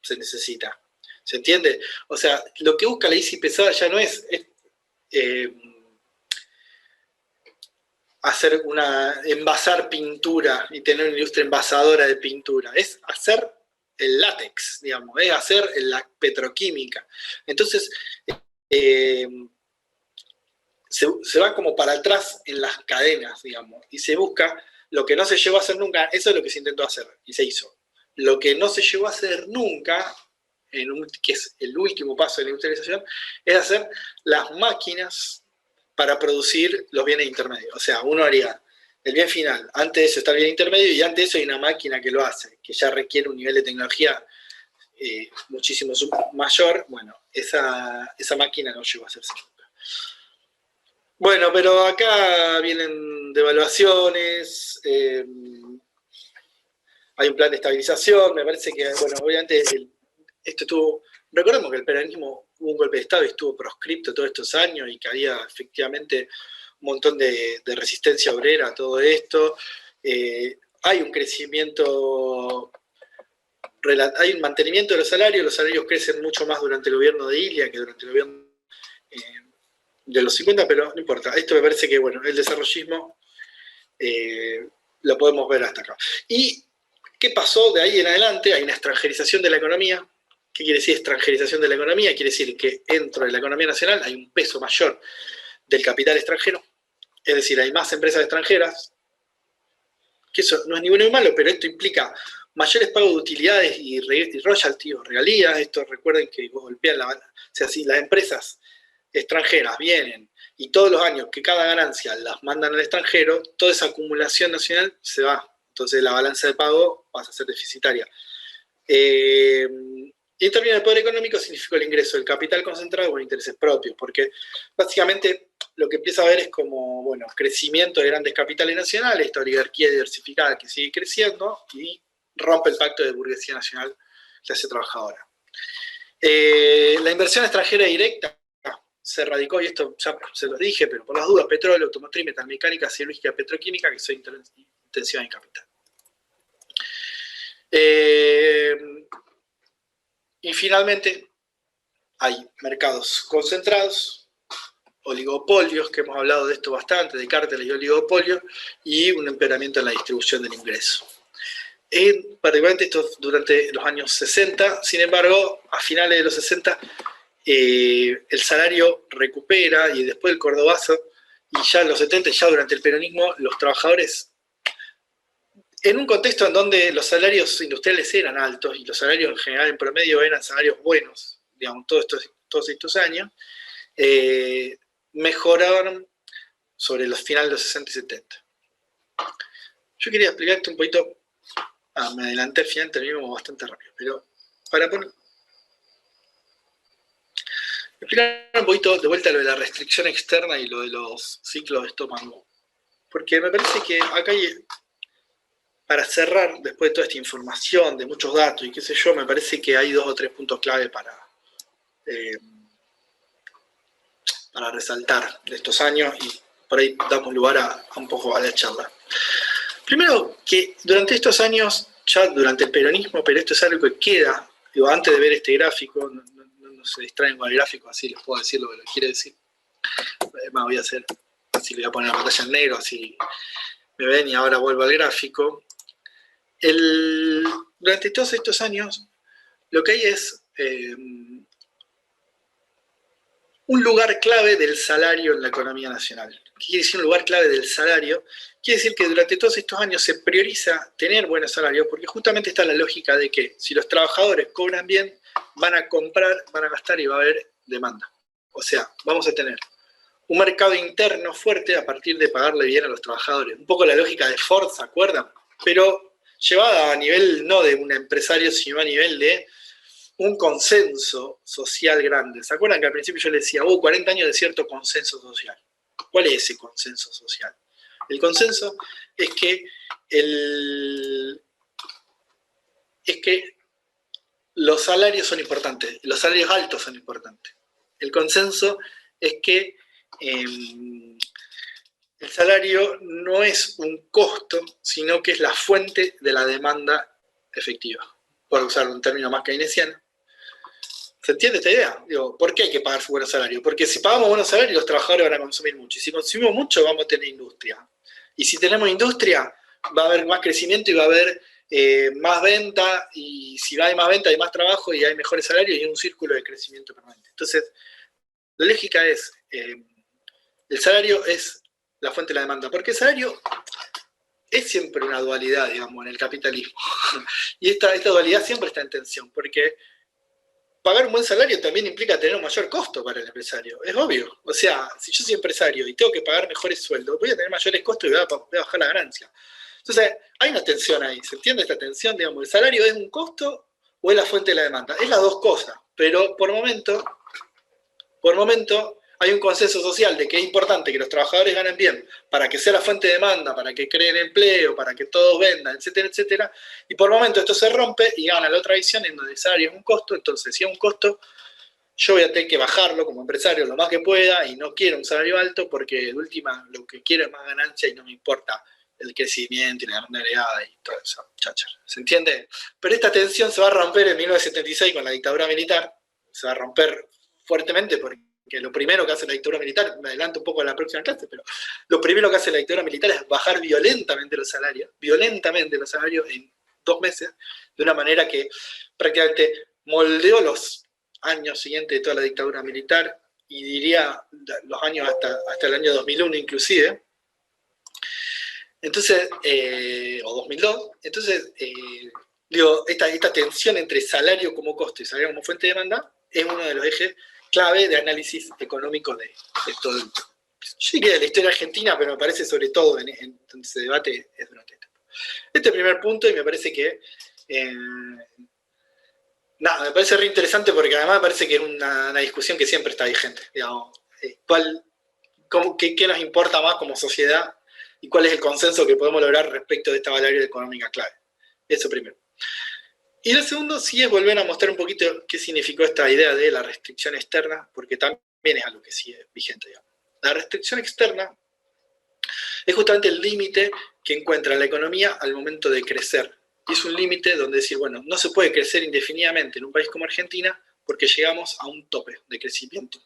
se necesita. ¿Se entiende? O sea, lo que busca la ICI pesada ya no es envasar pintura y tener una industria envasadora de pintura, es hacer el látex, digamos, es hacer la petroquímica. Entonces, se va como para atrás en las cadenas, digamos, y se busca lo que no se llegó a hacer nunca, eso es lo que se intentó hacer, y se hizo. Lo que no se llegó a hacer nunca, que es el último paso de la industrialización, es hacer las máquinas para producir los bienes intermedios. O sea, uno haría el bien final, antes de eso está el bien intermedio, y antes de eso hay una máquina que lo hace, que ya requiere un nivel de tecnología muchísimo mayor. Bueno, esa máquina no llegó a hacerse nunca. Bueno, pero acá vienen devaluaciones, hay un plan de estabilización, me parece que, bueno, obviamente esto estuvo, recordemos que el peronismo hubo un golpe de Estado y estuvo proscripto todos estos años y que había efectivamente un montón de resistencia obrera a todo esto. Hay un crecimiento, hay un mantenimiento de los salarios crecen mucho más durante el gobierno de Ilia que durante el gobierno de los 50, pero no importa. Esto me parece que, bueno, el desarrollismo lo podemos ver hasta acá. ¿Y qué pasó de ahí en adelante? Hay una extranjerización de la economía. ¿Qué quiere decir extranjerización de la economía? Quiere decir que dentro de la economía nacional hay un peso mayor del capital extranjero, es decir, hay más empresas extranjeras, que eso no es ni bueno ni malo, pero esto implica mayores pagos de utilidades y royalties o regalías. Esto recuerden que golpean o sea, si las empresas extranjeras vienen y todos los años que cada ganancia las mandan al extranjero, toda esa acumulación nacional se va. Entonces la balanza de pago pasa a ser deficitaria. Y en términos de poder económico significó el ingreso del capital concentrado con intereses propios, porque básicamente lo que empieza a ver es como, bueno, crecimiento de grandes capitales nacionales, esta oligarquía diversificada que sigue creciendo y rompe el pacto de burguesía nacional clase trabajadora. La inversión extranjera directa se radicó, y esto ya se los dije, pero por las dudas, petróleo, automotriz, metalmecánica, siderúrgica, petroquímica, que son intensivas en capital. Eh, y finalmente hay mercados concentrados, oligopolios, que hemos hablado de esto bastante, de cárteles y oligopolios, y un empeoramiento en la distribución del ingreso. Particularmente esto durante los años 60, sin embargo, a finales de los 60, el salario recupera, y después del cordobazo, y ya en los 70, ya durante el peronismo, los trabajadores, en un contexto en donde los salarios industriales eran altos, y los salarios en general en promedio eran salarios buenos, digamos, todos estos años, mejoraron sobre los finales de los 60 y 70. Yo quería explicarte un poquito, me adelanté al final, terminamos bastante rápido, pero para explicar un poquito de vuelta lo de la restricción externa y lo de los ciclos de estómago. Porque me parece que acá hay, para cerrar, después de toda esta información, de muchos datos y qué sé yo, me parece que hay 2 o 3 puntos clave para resaltar de estos años, y por ahí damos lugar a un poco a la charla. Primero, que durante estos años, ya durante el peronismo, pero esto es algo que queda, digo, antes de ver este gráfico, no se distraen con el gráfico, así les puedo decir lo que quiere decir. Además voy a hacer, así le voy a poner la pantalla en negro, así me ven, y ahora vuelvo al gráfico. Durante todos estos años, lo que hay es un lugar clave del salario en la economía nacional. ¿Qué quiere decir un lugar clave del salario? Quiere decir que durante todos estos años se prioriza tener buenos salarios, porque justamente está la lógica de que si los trabajadores cobran bien, van a comprar, van a gastar y va a haber demanda. O sea, vamos a tener un mercado interno fuerte a partir de pagarle bien a los trabajadores. Un poco la lógica de Ford, ¿se acuerdan? Pero llevada a nivel no de un empresario, sino a nivel de un consenso social grande. ¿Se acuerdan que al principio yo les decía, 40 años de cierto consenso social? ¿Cuál es ese consenso social? El consenso es que los salarios son importantes, los salarios altos son importantes. El consenso es que el salario no es un costo, sino que es la fuente de la demanda efectiva, por usar un término más keynesiano. ¿Se entiende esta idea? Digo, ¿por qué hay que pagar buenos salarios? Porque si pagamos buenos salarios, los trabajadores van a consumir mucho. Y si consumimos mucho, vamos a tener industria. Y si tenemos industria, va a haber más crecimiento y va a haber más venta. Y si hay más venta, hay más trabajo y hay mejores salarios, y hay un círculo de crecimiento permanente. Entonces, la lógica es, el salario es la fuente de la demanda. Porque el salario es siempre una dualidad, digamos, en el capitalismo. Y esta dualidad siempre está en tensión, porque pagar un buen salario también implica tener un mayor costo para el empresario. Es obvio. O sea, si yo soy empresario y tengo que pagar mejores sueldos, voy a tener mayores costos y voy a bajar la ganancia. Entonces, hay una tensión ahí. ¿Se entiende esta tensión? Digamos, ¿el salario es un costo o es la fuente de la demanda? Es las dos cosas. Pero por momento, hay un consenso social de que es importante que los trabajadores ganen bien para que sea la fuente de demanda, para que creen empleo, para que todos vendan, etcétera, etcétera. Y por momento esto se rompe y gana la otra visión en donde el salario es un costo. Entonces, si es un costo, yo voy a tener que bajarlo como empresario lo más que pueda, y no quiero un salario alto porque de última lo que quiero es más ganancia y no me importa el crecimiento y la demanda agregada y todo eso, cháchara. ¿Se entiende? Pero esta tensión se va a romper en 1976 con la dictadura militar. Se va a romper fuertemente porque lo primero que hace la dictadura militar, me adelanto un poco a la próxima clase, pero lo primero que hace la dictadura militar es bajar violentamente los salarios en 2 meses, de una manera que prácticamente moldeó los años siguientes de toda la dictadura militar, y diría los años hasta el año 2001 inclusive. Entonces, o 2002, entonces, digo, esta tensión entre salario como costo y salario como fuente de demanda es uno de los ejes clave de análisis económico de todo el... Yo diría de la historia argentina, pero me parece sobre todo en ese debate es durante este primer punto. Y me parece que me parece re interesante, porque además me parece que es una discusión que siempre está vigente, digamos, qué nos importa más como sociedad y cuál es el consenso que podemos lograr respecto de esta variable económica clave. Eso primero. Y lo segundo sí es volver a mostrar un poquito qué significó esta idea de la restricción externa, porque también es algo que sigue vigente, digamos. La restricción externa es justamente el límite que encuentra la economía al momento de crecer Y es un límite donde decir, bueno, no se puede crecer indefinidamente en un país como Argentina porque llegamos a un tope de crecimiento.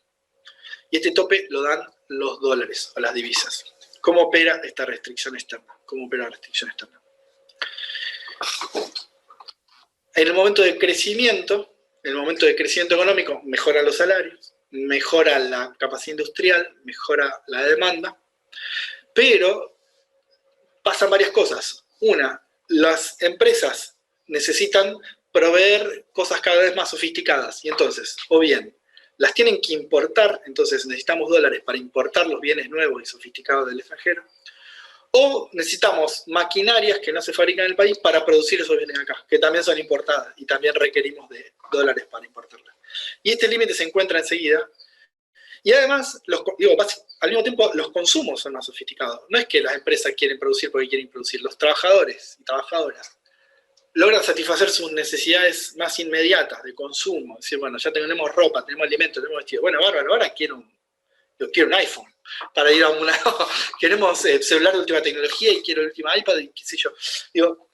Y este tope lo dan los dólares o las divisas. ¿Cómo opera esta restricción externa? ¿Cómo opera la restricción externa? En el momento de crecimiento económico, mejora los salarios, mejora la capacidad industrial, mejora la demanda, pero pasan varias cosas. Una, las empresas necesitan proveer cosas cada vez más sofisticadas y entonces, o bien, las tienen que importar, entonces necesitamos dólares para importar los bienes nuevos y sofisticados del extranjero, o necesitamos maquinarias que no se fabrican en el país para producir esos bienes acá, que también son importadas y también requerimos de dólares para importarlas. Y este límite se encuentra enseguida. Y además, al mismo tiempo, los consumos son más sofisticados. No es que las empresas quieren producir porque quieren producir. Los trabajadores y trabajadoras logran satisfacer sus necesidades más inmediatas de consumo. Es decir, bueno, ya tenemos ropa, tenemos alimentos, tenemos vestido. Bueno, bárbaro, ahora quiero un iPhone para ir a un lado. Queremos celular de última tecnología y quiero el último iPad y qué sé yo. Digo,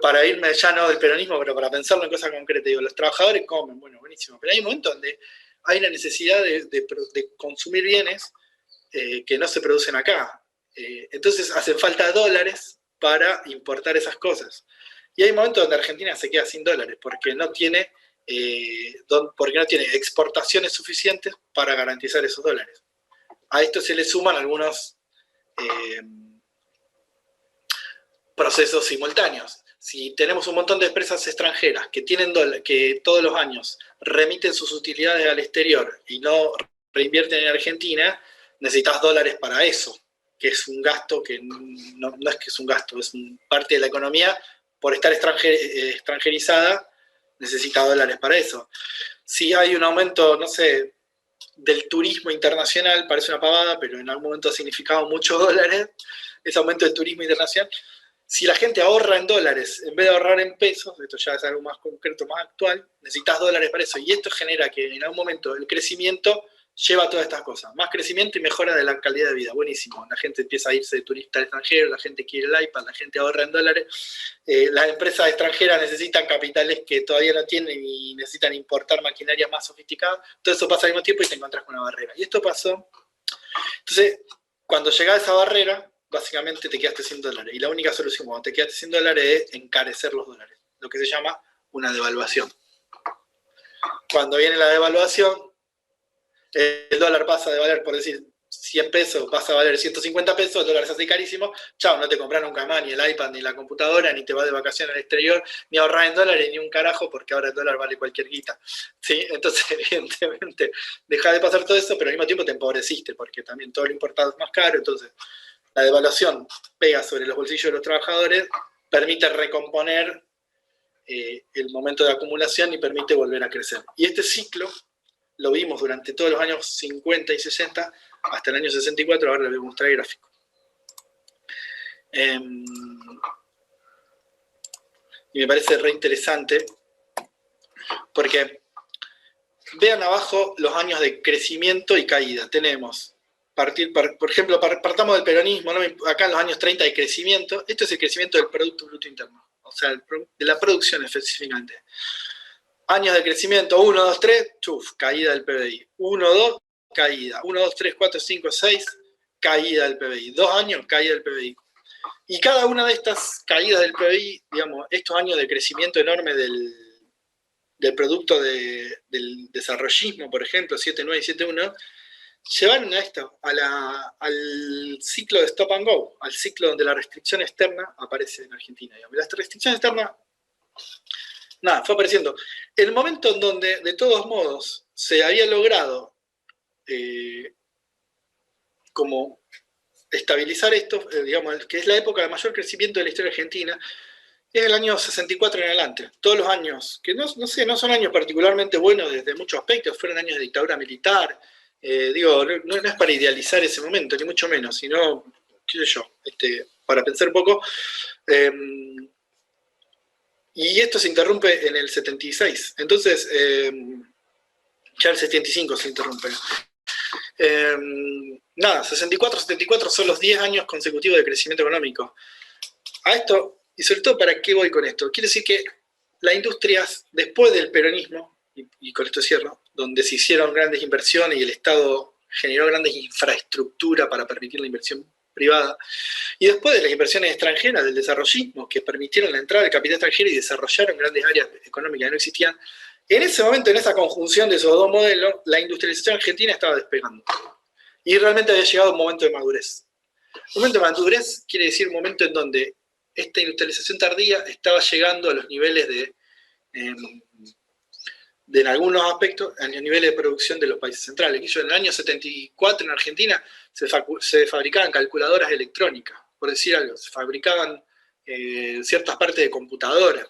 para irme ya no del peronismo, pero para pensarlo en cosas concretas. Digo, los trabajadores comen, bueno, buenísimo. Pero hay un momento donde hay la necesidad de consumir bienes que no se producen acá. Entonces hacen falta dólares para importar esas cosas. Y hay momentos donde Argentina se queda sin dólares porque no tiene exportaciones suficientes para garantizar esos dólares. A esto se le suman algunos procesos simultáneos. Si tenemos un montón de empresas extranjeras que que todos los años remiten sus utilidades al exterior y no reinvierten en Argentina, necesitas dólares para eso, que es un gasto que no es que es un gasto, es parte de la economía. Por estar extranjerizada, necesita dólares para eso. Si hay un aumento, no sé, del turismo internacional, parece una pavada, pero en algún momento ha significado muchos dólares, ese aumento del turismo internacional. Si la gente ahorra en dólares en vez de ahorrar en pesos, esto ya es algo más concreto, más actual, necesitas dólares para eso. Y esto genera que en algún momento el crecimiento lleva a todas estas cosas. Más crecimiento y mejora de la calidad de vida. Buenísimo. La gente empieza a irse de turista al extranjero, la gente quiere el iPad, la gente ahorra en dólares. Las empresas extranjeras necesitan capitales que todavía no tienen y necesitan importar maquinaria más sofisticada. Todo eso pasa al mismo tiempo y te encontrás con una barrera. Y esto pasó. Entonces, cuando llega a esa barrera, básicamente te quedaste sin dólares. Y la única solución cuando te quedaste sin dólares es encarecer los dólares. Lo que se llama una devaluación. Cuando viene la devaluación, el dólar pasa de valer, por decir, 100 pesos, pasa a valer 150 pesos, el dólar se hace carísimo, chao, no te compras nunca más ni el iPad, ni la computadora, ni te vas de vacaciones al exterior, ni ahorras en dólares, ni un carajo, porque ahora el dólar vale cualquier guita. ¿Sí? Entonces, evidentemente, deja de pasar todo eso, pero al mismo tiempo te empobreciste, porque también todo lo importado es más caro, entonces la devaluación pega sobre los bolsillos de los trabajadores, permite recomponer el momento de acumulación y permite volver a crecer. Y este ciclo lo vimos durante todos los años 50 y 60 hasta el año 64, ahora les voy a mostrar el gráfico. Y me parece re interesante porque vean abajo los años de crecimiento y caída. Tenemos, por ejemplo, partamos del peronismo, ¿no? Acá en los años 30 hay crecimiento. Esto es el crecimiento del Producto Bruto Interno, o sea, de la producción específicamente. Años de crecimiento, 1, 2, 3, caída del PBI. 1, 2, caída. 1, 2, 3, 4, 5, 6, caída del PBI. 2 años, caída del PBI. Y cada una de estas caídas del PBI, digamos, estos años de crecimiento enorme del producto del desarrollismo, por ejemplo, 7.9 y 7.1, llevaron a esto, al ciclo de stop and go, al ciclo donde la restricción externa aparece en Argentina. Digamos. La restricción externa, nada, fue apareciendo. El momento en donde, de todos modos, se había logrado como estabilizar esto, digamos, que es la época de mayor crecimiento de la historia argentina, es el año 64 en adelante. Todos los años, que no son años particularmente buenos desde muchos aspectos, fueron años de dictadura militar. No es para idealizar ese momento, ni mucho menos, sino, qué sé yo, para pensar un poco. Y esto se interrumpe en el 76. Entonces, ya el 75 se interrumpe. 64 son los 10 años consecutivos de crecimiento económico. A esto Y sobre todo, ¿para qué voy con esto? Quiere decir que las industrias, después del peronismo, y con esto cierro, donde se hicieron grandes inversiones y el Estado generó grandes infraestructuras para permitir la inversión privada, y después de las inversiones extranjeras, del desarrollismo, que permitieron la entrada del capital extranjero y desarrollaron grandes áreas económicas que no existían, en ese momento, en esa conjunción de esos dos modelos, la industrialización argentina estaba despegando. Y realmente había llegado un momento de madurez. Un momento de madurez quiere decir un momento en donde esta industrialización tardía estaba llegando a los niveles en algunos aspectos, a los niveles de producción de los países centrales. En el año 74 en Argentina se fabricaban calculadoras electrónicas, por decir algo, se fabricaban ciertas partes de computadoras.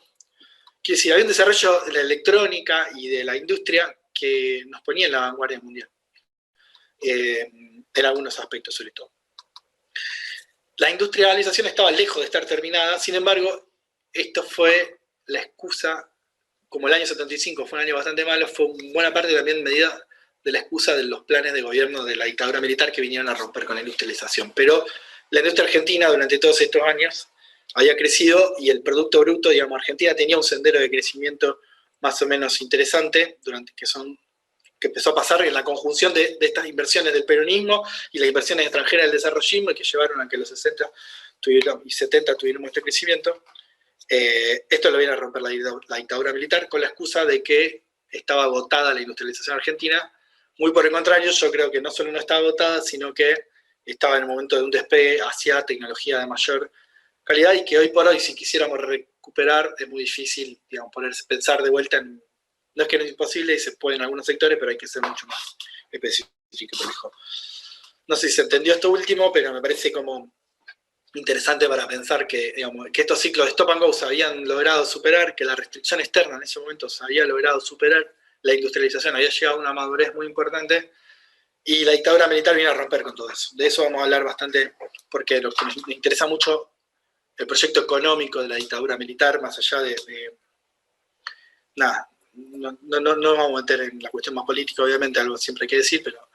Quiere decir, había un desarrollo de la electrónica y de la industria que nos ponía en la vanguardia mundial, en algunos aspectos sobre todo. La industrialización estaba lejos de estar terminada, sin embargo, esto fue la excusa, como el año 75 fue un año bastante malo, fue en buena parte también medida de la excusa de los planes de gobierno de la dictadura militar que vinieron a romper con la industrialización. Pero la industria argentina durante todos estos años había crecido y el Producto Bruto, digamos, Argentina tenía un sendero de crecimiento más o menos interesante, que empezó a pasar en la conjunción de estas inversiones del peronismo y las inversiones extranjeras del desarrollismo y que llevaron a que los 60 y 70 tuviéramos este crecimiento. Esto lo viene a romper la dictadura militar con la excusa de que estaba agotada la industrialización argentina. Muy por el contrario, yo creo que no solo no estaba agotada, sino que estaba en el momento de un despegue hacia tecnología de mayor calidad y que hoy por hoy, si quisiéramos recuperar, es muy difícil, digamos, pensar de vuelta en... No es que no es imposible y se puede en algunos sectores, pero hay que ser mucho más específico. No sé si se entendió esto último, pero me parece como interesante para pensar que, digamos, que estos ciclos de stop and go se habían logrado superar, que la restricción externa en ese momento se había logrado superar, la industrialización había llegado a una madurez muy importante y la dictadura militar viene a romper con todo eso. De eso vamos a hablar bastante porque lo que nos interesa mucho el proyecto económico de la dictadura militar, más allá nada, no vamos a meter en la cuestión más política, obviamente, algo siempre hay que decir, pero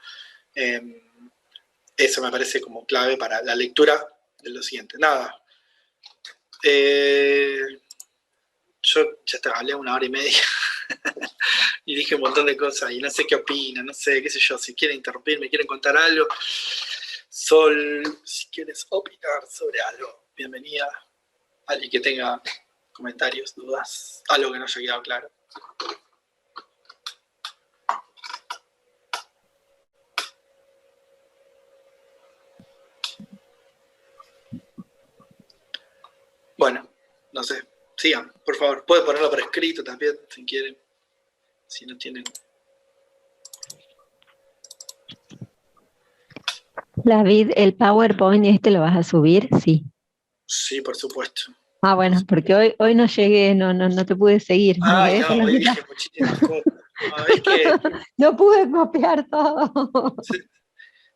eso me parece como clave para la lectura de lo siguiente. Nada, yo ya hablé 1 hora y media y dije un montón de cosas y no sé qué opinan, no sé, qué sé yo, si quieren interrumpirme, quieren contar algo. Sol, si quieres opinar sobre algo, bienvenida. Alguien que tenga comentarios, dudas, algo que no haya quedado claro. Bueno, no sé, sigan, por favor. Pueden ponerlo por escrito también, si quieren, si no tienen. David, ¿el PowerPoint lo vas a subir? Sí. Sí, por supuesto. Ah, bueno, porque hoy no llegué, no te pude seguir. Ay, no, hoy dije muchísimas cosas. No, es que... no pude copiar todo.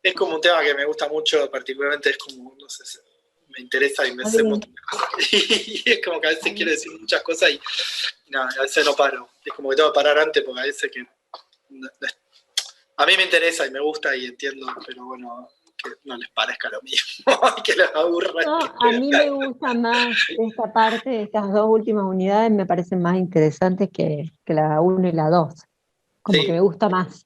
Es como un tema que me gusta mucho, particularmente es como, no sé, me interesa y me sé un montón de cosas. Y es como que a veces quiero decir muchas cosas y no, a veces no paro. Es como que tengo que parar antes porque a veces que... A mí me interesa y me gusta y entiendo, pero bueno, que no les parezca lo mismo y que les aburra. No, a mí me gusta más esta parte, estas dos últimas unidades me parecen más interesantes que la 1 y la 2. Como Sí. que me gusta más.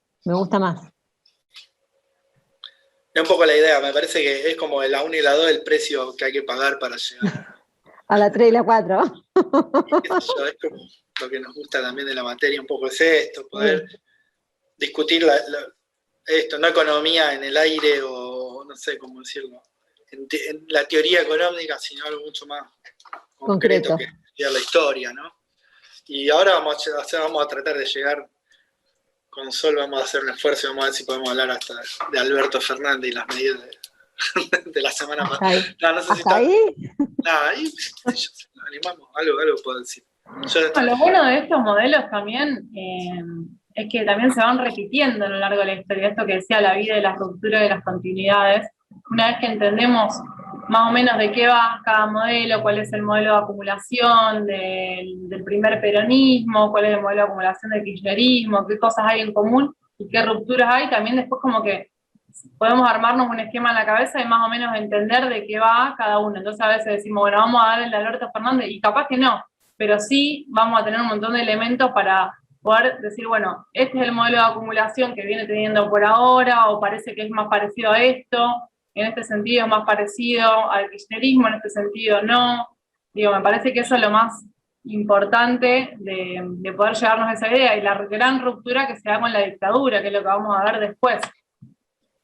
Es un poco la idea, me parece que es como la 1 y la 2 el precio que hay que pagar para llegar a la 3 y la 4. Es como lo que nos gusta también de la materia, un poco es esto, poder discutir esto, no economía en el aire o no sé cómo decirlo, en la teoría económica, sino algo mucho más concreto que estudiar la historia, ¿no? Y ahora vamos a tratar de llegar con Sol, vamos a hacer un esfuerzo y vamos a ver si podemos hablar hasta de Alberto Fernández y las medidas de la semana pasada. No sé si está ahí. Nada, ahí nos animamos, algo puedo decir. Lo bueno de estos modelos también es que también se van repitiendo a lo largo de la historia. Esto que decía la vida y la ruptura de las continuidades. Una vez que entendemos más o menos de qué va cada modelo, cuál es el modelo de acumulación del primer peronismo, cuál es el modelo de acumulación del kirchnerismo, qué cosas hay en común y qué rupturas hay, también después como que podemos armarnos un esquema en la cabeza y más o menos entender de qué va cada uno. Entonces a veces decimos, bueno, vamos a darle el Alberto Fernández, y capaz que no, pero sí vamos a tener un montón de elementos para poder decir, bueno, este es el modelo de acumulación que viene teniendo por ahora, o parece que es más parecido a esto, en este sentido es más parecido al kirchnerismo, en este sentido no. Digo, me parece que eso es lo más importante de poder llevarnos a esa idea, y la gran ruptura que se da con la dictadura, que es lo que vamos a ver después,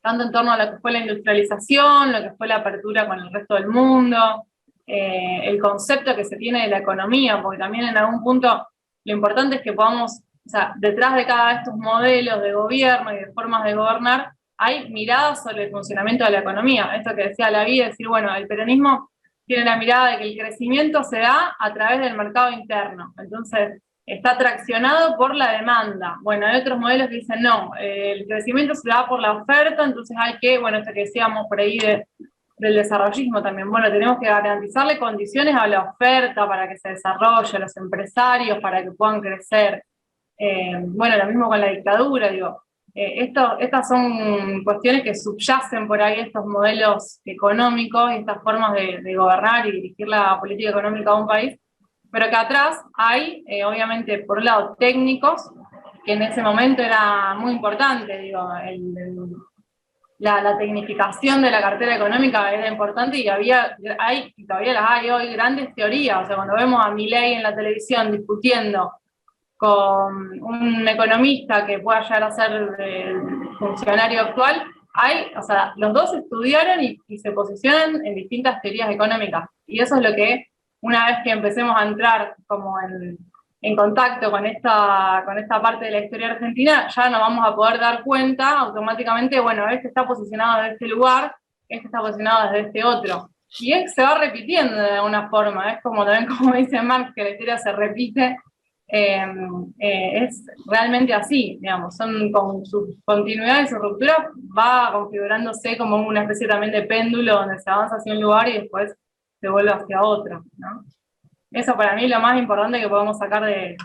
tanto en torno a lo que fue la industrialización, lo que fue la apertura con el resto del mundo, el concepto que se tiene de la economía, porque también en algún punto lo importante es que podamos, o sea, detrás de cada de estos modelos de gobierno y de formas de gobernar, hay miradas sobre el funcionamiento de la economía. Esto que decía la vida, decir, bueno, el peronismo tiene la mirada de que el crecimiento se da a través del mercado interno. Entonces, está traccionado por la demanda. Bueno, hay otros modelos que dicen, no, el crecimiento se da por la oferta, entonces hay que, bueno, esto que decíamos por ahí del desarrollismo también, bueno, tenemos que garantizarle condiciones a la oferta para que se desarrolle, a los empresarios para que puedan crecer. Bueno, lo mismo con la dictadura, digo. Estas son cuestiones que subyacen por ahí estos modelos económicos y estas formas de gobernar y dirigir la política económica de un país, pero que atrás hay, obviamente, por un lado, técnicos, que en ese momento era muy importante, digo, la tecnificación de la cartera económica era importante, y y todavía las hay hoy, grandes teorías. O sea, cuando vemos a Milei en la televisión discutiendo con un economista que pueda llegar a ser el funcionario actual, o sea, los dos estudiaron y se posicionan en distintas teorías económicas. Y eso es lo que, una vez que empecemos a entrar como en contacto con esta parte de la historia argentina, ya nos vamos a poder dar cuenta automáticamente, bueno, este está posicionado desde este lugar, este está posicionado desde este otro. Y se va repitiendo de alguna forma, es como también como dice Marx, que la historia se repite. Es realmente así, digamos, son con su continuidad y su ruptura va configurándose como una especie también de péndulo donde se avanza hacia un lugar y después se vuelve hacia otro, ¿no? Eso para mí es lo más importante que podemos sacar de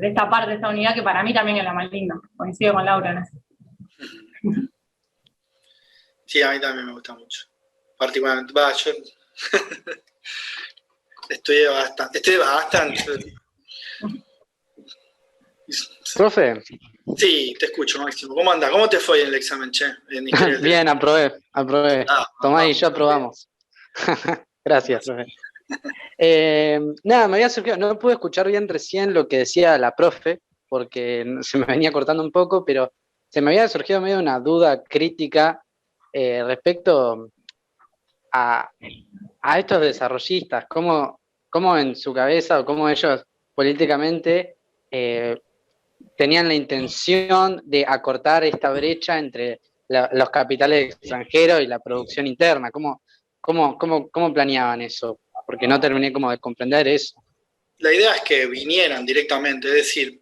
esta parte, de esta unidad, que para mí también es la más linda. Coincido con Laura en eso. Sí, a mí también me gusta mucho. Particularmente, yo estudié bastante. Profe. Sí, te escucho, Máximo. ¿Cómo andás? ¿Cómo te fue en el examen, che? Bien, aprobé. Tomás y yo aprobamos. Gracias, profe. Nada, me había surgido, no pude escuchar bien recién lo que decía la profe, porque se me venía cortando un poco, pero se me había surgido medio una duda crítica respecto a estos desarrollistas, cómo en su cabeza o cómo ellos políticamente tenían la intención de acortar esta brecha entre los capitales extranjeros y la producción interna. ¿Cómo planeaban eso? Porque no terminé como de comprender eso. La idea es que vinieran directamente, es decir,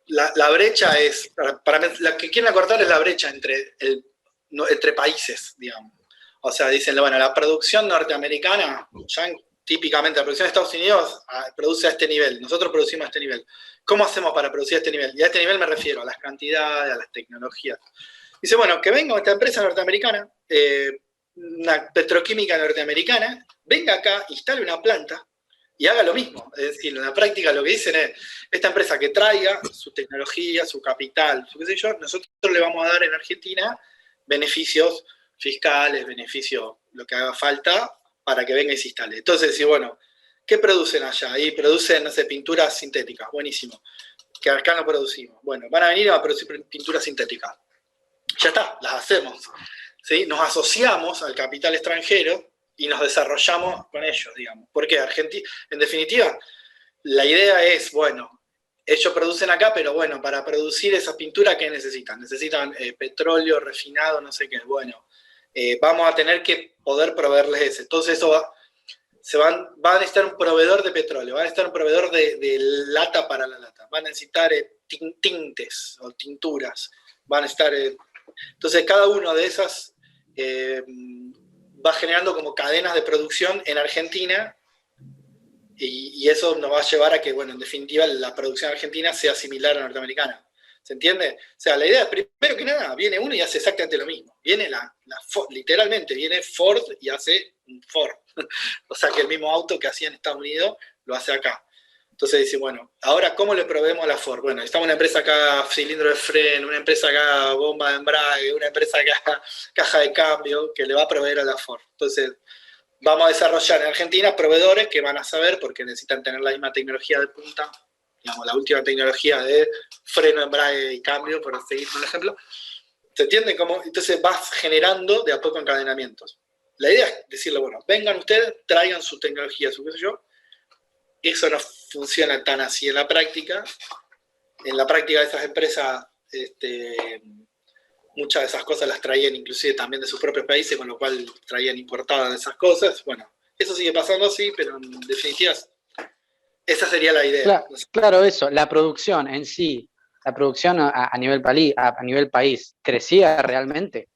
la brecha es, para mí, la que quieren acortar es la brecha entre países, digamos. O sea, dicen, bueno, la producción norteamericana, típicamente la producción de Estados Unidos produce a este nivel, nosotros producimos a este nivel. ¿Cómo hacemos para producir a este nivel? Y a este nivel me refiero a las cantidades, a las tecnologías. Dice, bueno, que venga esta empresa norteamericana, una petroquímica norteamericana, venga acá, instale una planta y haga lo mismo. Es decir, en la práctica lo que dicen es, esta empresa que traiga su tecnología, su capital, su qué sé yo, nosotros le vamos a dar en Argentina beneficios fiscales, beneficios, lo que haga falta para que venga y se instale. Entonces, sí, bueno, ¿qué producen allá? Ahí producen, no sé, pinturas sintéticas, buenísimo, que acá no producimos. Bueno, van a venir a producir pinturas sintéticas. Ya está, las hacemos. ¿Sí? Nos asociamos al capital extranjero y nos desarrollamos con ellos, digamos. Porque en definitiva, la idea es, bueno, ellos producen acá, pero bueno, para producir esa pintura, ¿qué necesitan? Necesitan petróleo refinado, no sé qué, bueno. Vamos a tener que poder proveerles ese. Entonces eso va a necesitar un proveedor de petróleo, va a necesitar un proveedor de lata para la lata, van a necesitar tintes o tinturas, van a necesitar... entonces cada uno de esas va generando como cadenas de producción en Argentina y eso nos va a llevar a que, bueno, en definitiva la producción argentina sea similar a la norteamericana. ¿Se entiende? O sea, la idea es, primero que nada, viene uno y hace exactamente lo mismo. Viene literalmente, viene Ford y hace un Ford. O sea, que el mismo auto que hacía en Estados Unidos lo hace acá. Entonces dice, bueno, ahora, ¿cómo le proveemos a la Ford? Bueno, estamos una empresa acá, cilindro de freno, una empresa acá, bomba de embrague, una empresa acá, caja de cambio, que le va a proveer a la Ford. Entonces, vamos a desarrollar en Argentina proveedores que van a saber, porque necesitan tener la misma tecnología de punta, digamos, la última tecnología de freno, embrague y cambio, por seguir con el ejemplo. ¿Se entiende cómo? Entonces vas generando de a poco encadenamientos. La idea es decirle, bueno, vengan ustedes, traigan su tecnología, su qué sé yo. Eso no funciona tan así en la práctica. En la práctica de esas empresas, muchas de esas cosas las traían inclusive también de sus propios países, con lo cual traían importadas esas cosas. Bueno, eso sigue pasando así, pero en definitiva esa sería la idea. Claro, eso, la producción en sí, la producción a nivel país, ¿crecía realmente?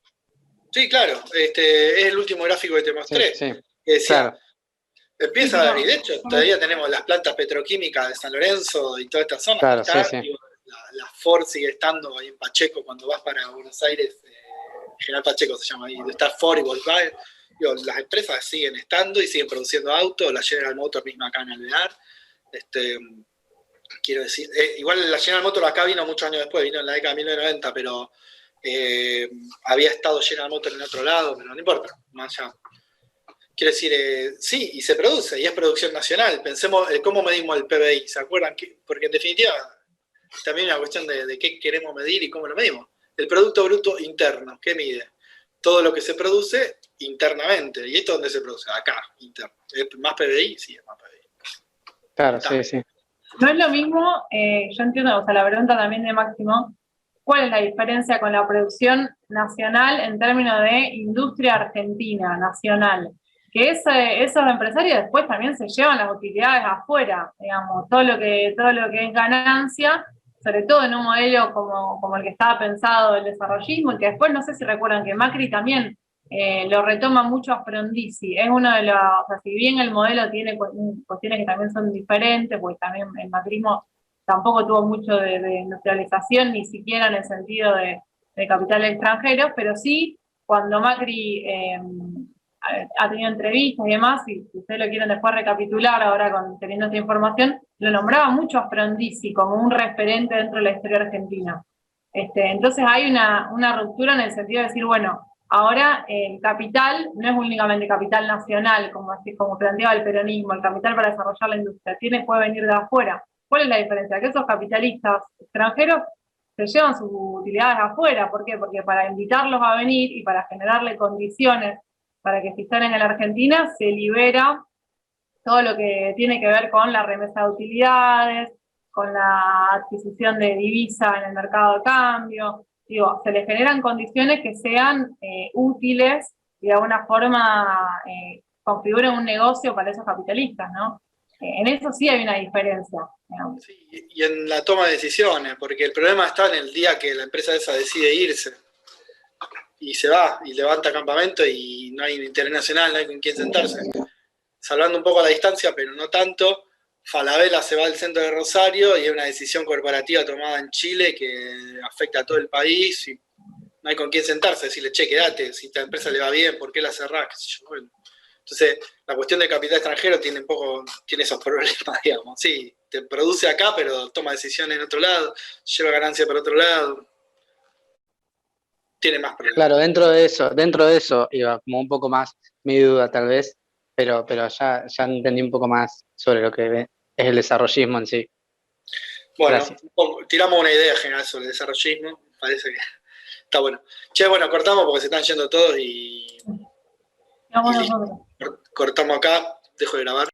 Sí, claro, es el último gráfico que te mostré. Sí, Que decía, claro. empieza a ver, y de hecho todavía tenemos las plantas petroquímicas de San Lorenzo y toda esta zona. Claro, La Ford sigue estando ahí en Pacheco cuando vas para Buenos Aires, General Pacheco se llama ahí, donde está Ford y Volkswagen. Digo, las empresas siguen estando y siguen produciendo autos, la General Motors misma acá en Alvear. Quiero decir, igual la General Motors acá vino muchos años después, vino en la década de 1990, pero había estado General Motors en otro lado, pero no importa, más allá. Quiero decir, sí, y se produce, y es producción nacional. Pensemos cómo medimos el PBI, ¿se acuerdan? Porque en definitiva también es una cuestión de qué queremos medir y cómo lo medimos. El Producto Bruto Interno, ¿qué mide? Todo lo que se produce internamente. ¿Y esto dónde se produce? Acá, interno. ¿Es más PBI? Sí, es más PBI. Claro, sí. No es lo mismo, yo entiendo, o sea, la pregunta también de Máximo, ¿cuál es la diferencia con la producción nacional en términos de industria argentina, nacional? Que esos empresarios después también se llevan las utilidades afuera, digamos, todo lo que es ganancia, sobre todo en un modelo como el que estaba pensado el desarrollismo, y que después no sé si recuerdan que Macri también lo retoma mucho a Frondizi. Es uno de los, o sea, si bien el modelo tiene cuestiones que también son diferentes, porque también el macrismo tampoco tuvo mucho de industrialización, ni siquiera en el sentido de capital extranjero, pero sí cuando Macri ha tenido entrevistas y demás, y si ustedes lo quieren después recapitular ahora teniendo esta información, lo nombraba mucho a Frondizi como un referente dentro de la historia argentina. Entonces hay una ruptura en el sentido de decir, bueno, ahora el capital no es únicamente capital nacional, como planteaba el peronismo, el capital para desarrollar la industria, puede venir de afuera. ¿Cuál es la diferencia? Que esos capitalistas extranjeros se llevan sus utilidades afuera. ¿Por qué? Porque para invitarlos a venir y para generarle condiciones para que se instalen en la Argentina, se libera todo lo que tiene que ver con la remesa de utilidades, con la adquisición de divisa en el mercado de cambio. Digo, se les generan condiciones que sean útiles y de alguna forma configuren un negocio para esos capitalistas, ¿no? En eso sí hay una diferencia. Digamos. Sí, y en la toma de decisiones, porque el problema está en el día que la empresa esa decide irse y se va y levanta campamento y no hay interés nacional, no hay con quién sentarse. Salvando un poco la distancia, pero no tanto, Falabella se va al centro de Rosario y es una decisión corporativa tomada en Chile que afecta a todo el país y no hay con quién sentarse, decirle, che, quédate, si esta empresa le va bien, ¿por qué la cerrás? ¿Qué sé yo? Bueno. Entonces, la cuestión de capital extranjero tiene esos problemas, digamos. Sí, te produce acá, pero toma decisiones en otro lado, lleva ganancia para otro lado. Tiene más problemas. Claro, dentro de eso iba como un poco más mi duda tal vez, pero ya entendí un poco más sobre lo que es el desarrollismo en sí. Bueno, tiramos una idea general sobre el desarrollismo, parece que está bueno. Che, bueno, cortamos porque se están yendo todos y cortamos acá, dejo de grabar.